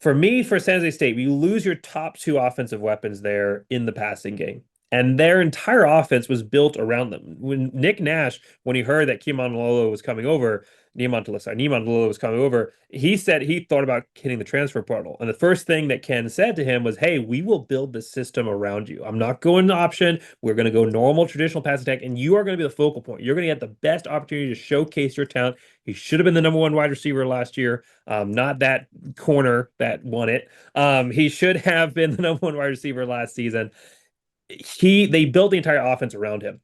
for me, for San Jose State, you lose your top two offensive weapons there in the passing game. And their entire offense was built around them. When Nick Nash, when he heard that Niumatalolo was coming over, Niumatalolo was coming over, he said he thought about hitting the transfer portal. And the first thing that Ken said to him was, "Hey, we will build the system around you. I'm not going to option. We're going to go normal, traditional pass attack, and you are going to be the focal point. You're going to get the best opportunity to showcase your talent." He should have been the number one wide receiver last year, not that corner that won it. He should have been the number one wide receiver last season. They built the entire offense around him.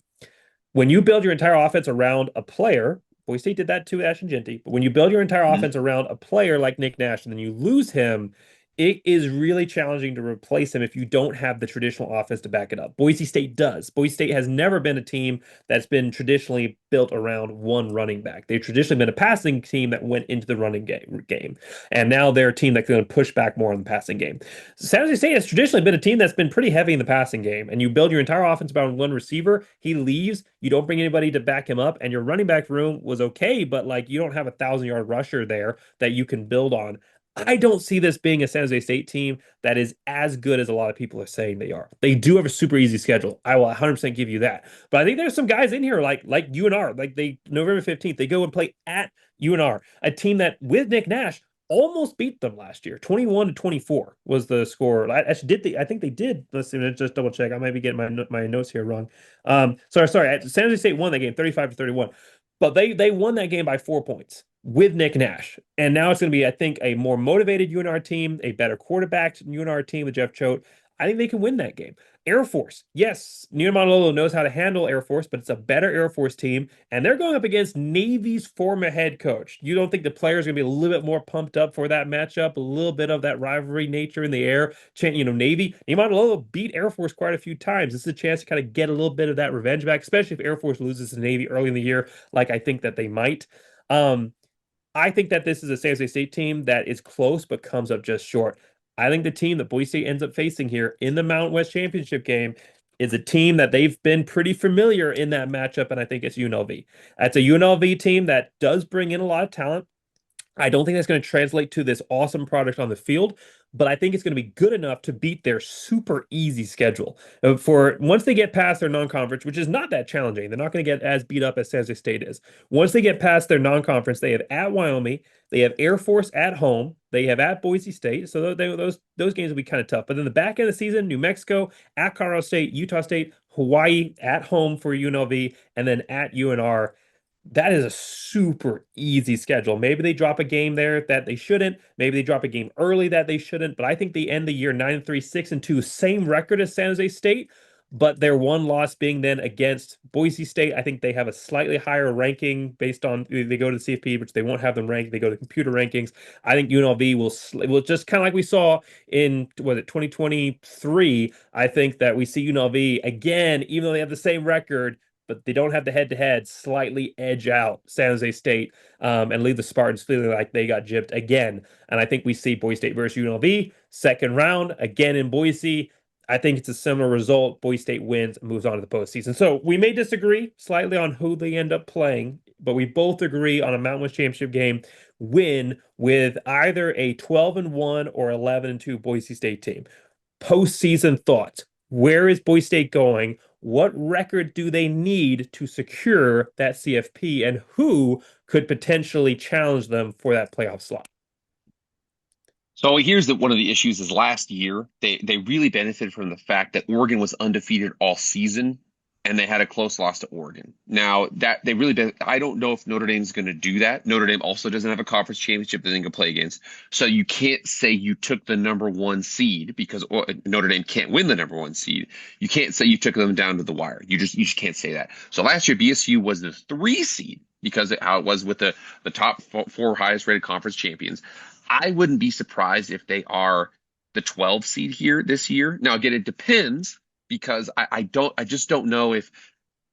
When you build your entire offense around a player, Boise State did that too, Ashton Genty, but when you build your entire Mhm. offense around a player like Nick Nash and then you lose him, it is really challenging to replace him if you don't have the traditional offense to back it up. Boise State does. Boise State has never been a team that's been traditionally built around one running back. They've traditionally been a passing team that went into the running game. And now they're a team that's going to push back more on the passing game. San Jose State has traditionally been a team that's been pretty heavy in the passing game, and you build your entire offense around one receiver. He leaves, you don't bring anybody to back him up, and your running back room was okay, but like you don't have a 1,000-yard rusher there that you can build on. I don't see this being a San Jose State team that is as good as a lot of people are saying they are. They do have a super easy schedule. I will 100% give you that. But I think there's some guys in here like UNR, like they November 15th, they go and play at UNR, a team that with Nick Nash almost beat them last year. 21-24 was the score. I think they did. Let's see, let's just double check. I might be getting my notes here wrong. Sorry. San Jose State won that game 35-31. But they won that game by 4 points with Nick Nash. And now it's going to be, I think, a more motivated UNR team, a better quarterback UNR team with Jeff Choate. I think they can win that game. Air Force, yes, Niumatalolo knows how to handle Air Force, but it's a better Air Force team, and they're going up against Navy's former head coach. You don't think the players are going to be a little bit more pumped up for that matchup? A little bit of that rivalry nature in the air. Navy, Niumatalolo beat Air Force quite a few times. This is a chance to kind of get a little bit of that revenge back, especially if Air Force loses to Navy early in the year, like I think that they might. Um, I think that this is a San Jose State team that is close but comes up just short. I think the team that Boise State ends up facing here in the Mountain West Championship game is a team that they've been pretty familiar in that matchup, and I think it's UNLV. That's a UNLV team that does bring in a lot of talent. I don't think that's going to translate to this awesome product on the field, but I think it's going to be good enough to beat their super easy schedule. For once they get past their non-conference, which is not that challenging, they're not going to get as beat up as San Jose State is. Once they get past their non-conference, they have at Wyoming, they have Air Force at home, they have at Boise State. So those games will be kind of tough. But then the back end of the season, New Mexico, at Colorado State, Utah State, Hawaii at home for UNLV, and then at UNR. That is a super easy schedule. Maybe they drop a game there that they shouldn't. Maybe they drop a game early that they shouldn't. But I think they end the year 9-3, 6-2, same record as San Jose State, but their one loss being then against Boise State. I think they have a slightly higher ranking based on they go to the CFP, which they won't have them ranked. They go to computer rankings. I think UNLV will just kind of like we saw in was it 2023. I think that we see UNLV again, even though they have the same record, but they don't have the head-to-head, slightly edge out San Jose State and leave the Spartans feeling like they got gypped again. And I think we see Boise State versus UNLV, second round, again in Boise. I think it's a similar result. Boise State wins and moves on to the postseason. So we may disagree slightly on who they end up playing, but we both agree on a Mountain West Championship game win with either a 12-1 or 11-2 Boise State team. Postseason thoughts. Where is Boise State going? What record do they need to secure that CFP, and who could potentially challenge them for that playoff slot? So here's one of the issues is last year they really benefited from the fact that Oregon was undefeated all season and they had a close loss to Oregon. Now that they really I don't know if Notre Dame's going to do that. Notre Dame also doesn't have a conference championship that they can play against. So you can't say you took the number one seed because Notre Dame can't win the number one seed. You can't say you took them down to the wire. You just can't say that. So last year BSU was the 3 seed because of how it was with the top four highest rated conference champions. I wouldn't be surprised if they are the 12 seed here this year. Now, again, it depends because I just don't know if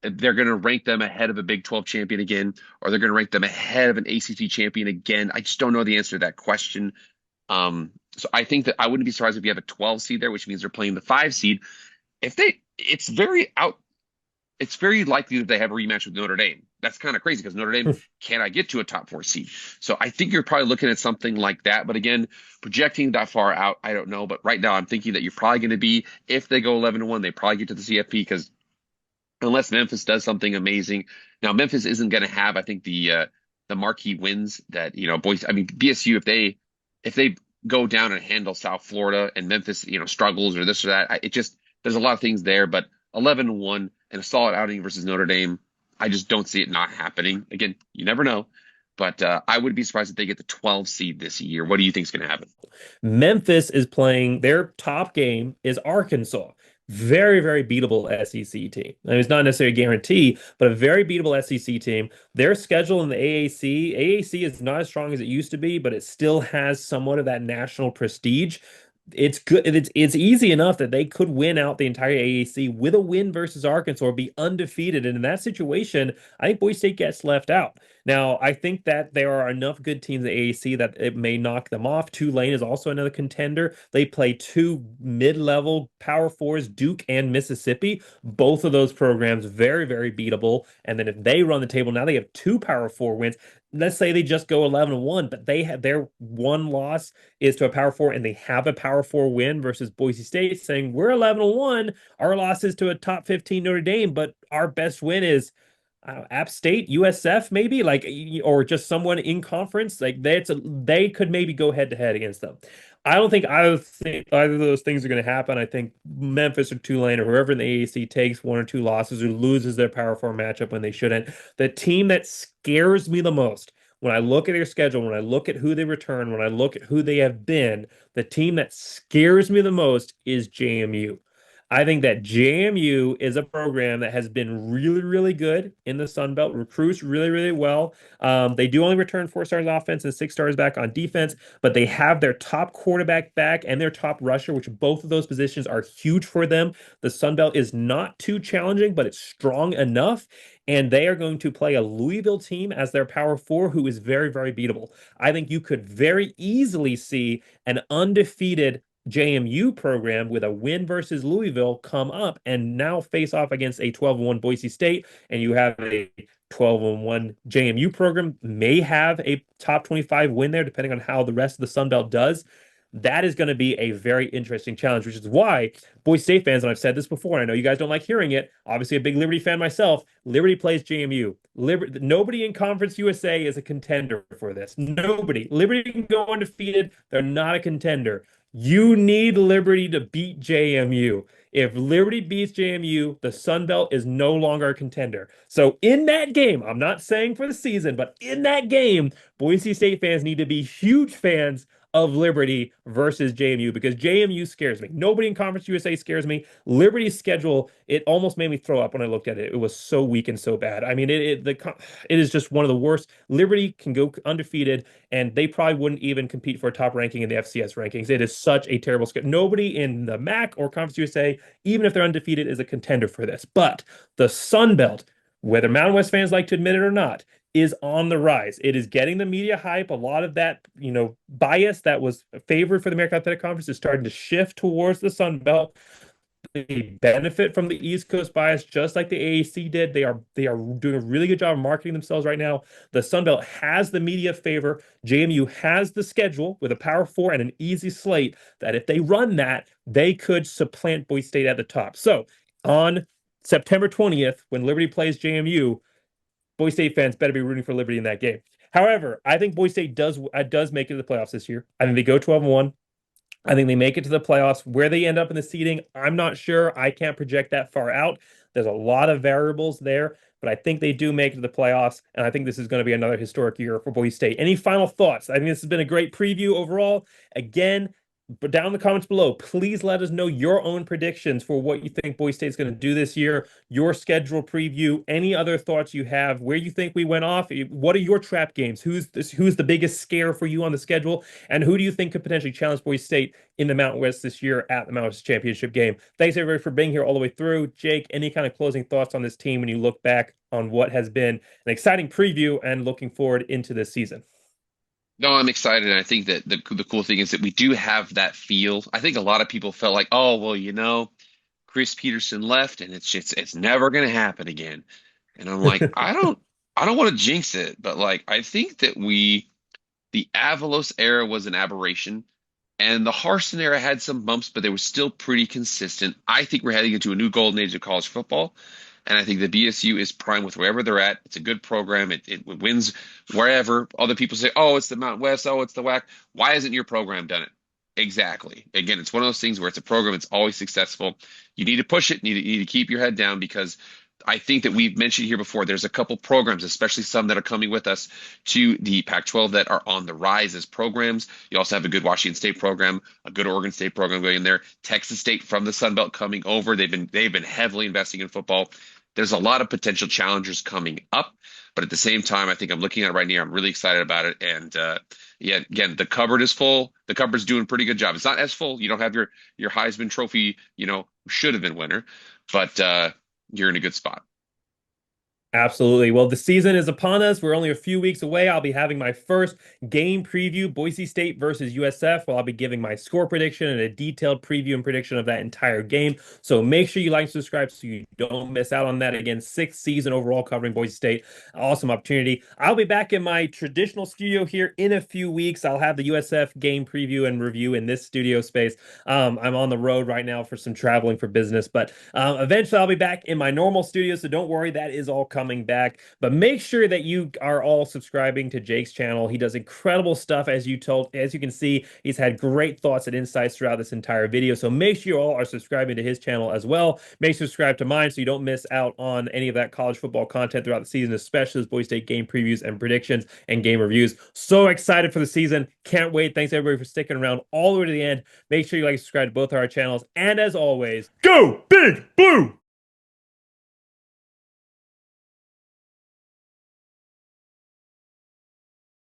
they're going to rank them ahead of a Big 12 champion again, or they're going to rank them ahead of an ACC champion again. I just don't know the answer to that question. So I think that I wouldn't be surprised if you have a 12 seed there, which means they're playing the 5 seed. It's very likely that they have a rematch with Notre Dame. That's kind of crazy because Notre Dame cannot get to a top 4 seed. So I think you're probably looking at something like that. But again, projecting that far out, I don't know. But right now, I'm thinking that you're probably going to be, if they go 11-1, they probably get to the CFP because unless Memphis does something amazing. Now, Memphis isn't going to have, I think, the marquee wins that, boys. I mean, BSU, if they go down and handle South Florida and Memphis, struggles or this or that, there's a lot of things there. But 11-1 and a solid outing versus Notre Dame, I just don't see it not happening. Again, you never know, but I would be surprised if they get the 12 seed this year. What do you think is going to happen? Memphis is playing their top game is Arkansas. Very, very beatable SEC team. I mean, it's not necessarily a guarantee, but a very beatable SEC team. Their schedule in the AAC is not as strong as it used to be, but it still has somewhat of that national prestige. It's good. It's easy enough that they could win out the entire AAC with a win versus Arkansas or be undefeated. And in that situation, I think Boise State gets left out. Now, I think that there are enough good teams in the AAC that it may knock them off. Tulane is also another contender. They play 2 mid-level Power Fours, Duke and Mississippi. Both of those programs very, very beatable. And then if they run the table, now they have 2 Power Four wins. Let's say they just go 11-1, but they have their one loss is to a Power Four, and they have a Power Four win versus Boise State, saying we're 11-1. Our loss is to a top 15 Notre Dame, but our best win is App State, USF, maybe or just someone in conference. They could maybe go head to head against them. I don't think either of those things are going to happen. I think Memphis or Tulane or whoever in the AAC takes 1 or 2 losses or loses their Power Four matchup when they shouldn't. The team that scares me the most when I look at their schedule, when I look at who they return, when I look at who they have been, the team that scares me the most is JMU. I think that JMU is a program that has been really, really good in the Sun Belt, recruits really, really well. They do only return 4 stars offense and 6 stars back on defense, but they have their top quarterback back and their top rusher, which both of those positions are huge for them. The Sun Belt is not too challenging, but it's strong enough. And they are going to play a Louisville team as their power four, who is very, very beatable. I think you could very easily see an undefeated JMU program with a win versus Louisville come up and now face off against a 12-1 Boise State, and you have a 12-1 JMU program may have a top 25 win there, depending on how the rest of the Sun Belt does. That is going to be a very interesting challenge, which is why Boise State fans, and I've said this before, and I know you guys don't like hearing it. Obviously, a big Liberty fan myself. Liberty plays JMU. Nobody in Conference USA is a contender for this. Nobody. Liberty can go undefeated. They're not a contender. You need Liberty to beat JMU. If Liberty beats JMU, the Sun Belt is no longer a contender. So in that game, I'm not saying for the season, but in that game, Boise State fans need to be huge fans of Liberty versus JMU because JMU scares me. Nobody in Conference USA scares me. Liberty's schedule, it almost made me throw up when I looked at it. It was so weak and so bad. I mean, it is just one of the worst. Liberty can go undefeated, and they probably wouldn't even compete for a top ranking in the FCS rankings. It is such a terrible schedule. Nobody in the MAC or Conference USA, even if they're undefeated, is a contender for this. But the Sun Belt, whether Mountain West fans like to admit it or not, is on the rise. It is getting the media hype. A lot of that, bias that was favored for the American Athletic Conference is starting to shift towards the Sun Belt. They benefit from the East Coast bias, just like the AAC did. They are doing a really good job of marketing themselves right now. The Sun Belt has the media favor. JMU has the schedule with a Power Four and an easy slate that if they run that, they could supplant Boise State at the top. So on September 20th, when Liberty plays JMU, Boise State fans better be rooting for Liberty in that game. However, I think Boise State does make it to the playoffs this year. I think they go 12-1. I think they make it to the playoffs. Where they end up in the seeding, I'm not sure. I can't project that far out. There's a lot of variables there, but I think they do make it to the playoffs, and I think this is going to be another historic year for Boise State. Any final thoughts? I think this has been a great preview overall. Again, but down in the comments below, please let us know your own predictions for what you think Boise State's going to do this year, your schedule preview, any other thoughts you have, where you think we went off. What are your trap games? Who's the biggest scare for you on the schedule? And who do you think could potentially challenge Boise State in the Mountain West this year at the Mountain West Championship game? Thanks, everybody, for being here all the way through. Jake, any kind of closing thoughts on this team when you look back on what has been an exciting preview and looking forward into this season? No, I'm excited. And I think that the cool thing is that we do have that feel. I think a lot of people felt like, oh, well, Chris Peterson left and it's never going to happen again. And I'm like, I don't want to jinx it, but like I think that the Avalos era was an aberration and the Harsin era had some bumps, but they were still pretty consistent. I think we're heading into a new golden age of college football. And I think the BSU is prime with wherever they're at. It's a good program. It wins wherever. Other people say, oh, it's the Mountain West. Oh, it's the WAC. Why hasn't your program done it? Exactly. Again, it's one of those things where it's a program that's always successful. You need to push it. You need to keep your head down because I think that we've mentioned here before, there's a couple programs, especially some that are coming with us to the Pac-12 that are on the rise as programs. You also have a good Washington State program, a good Oregon State program going in there, Texas State from the Sun Belt coming over. They've been heavily investing in football. There's a lot of potential challengers coming up, but at the same time, I think I'm looking at it right now. I'm really excited about it. And yeah, again, the cupboard is full. The cupboard's doing a pretty good job. It's not as full. You don't have your Heisman Trophy, should have been winner, but you're in a good spot. Absolutely. Well, the season is upon us. We're only a few weeks away. I'll be having my first game preview, Boise State versus USF, where I'll be giving my score prediction and a detailed preview and prediction of that entire game. So make sure you like and subscribe so you don't miss out on that. Again, sixth season overall covering Boise State. Awesome opportunity. I'll be back in my traditional studio here in a few weeks. I'll have the USF game preview and review in this studio space. I'm on the road right now for some traveling for business, but eventually I'll be back in my normal studio. So don't worry, that is all coming. coming back. But make sure that you are all subscribing to Jake's channel. He does incredible stuff, as you can see. He's had great thoughts and insights throughout this entire video. So make sure you all are subscribing to his channel as well. Make sure to subscribe to mine so you don't miss out on any of that college football content throughout the season, especially those Boise State game previews and predictions and game reviews. So excited for the season. Can't wait. Thanks everybody for sticking around all the way to the end. Make sure you like and subscribe to both of our channels. And as always, go Big Blue!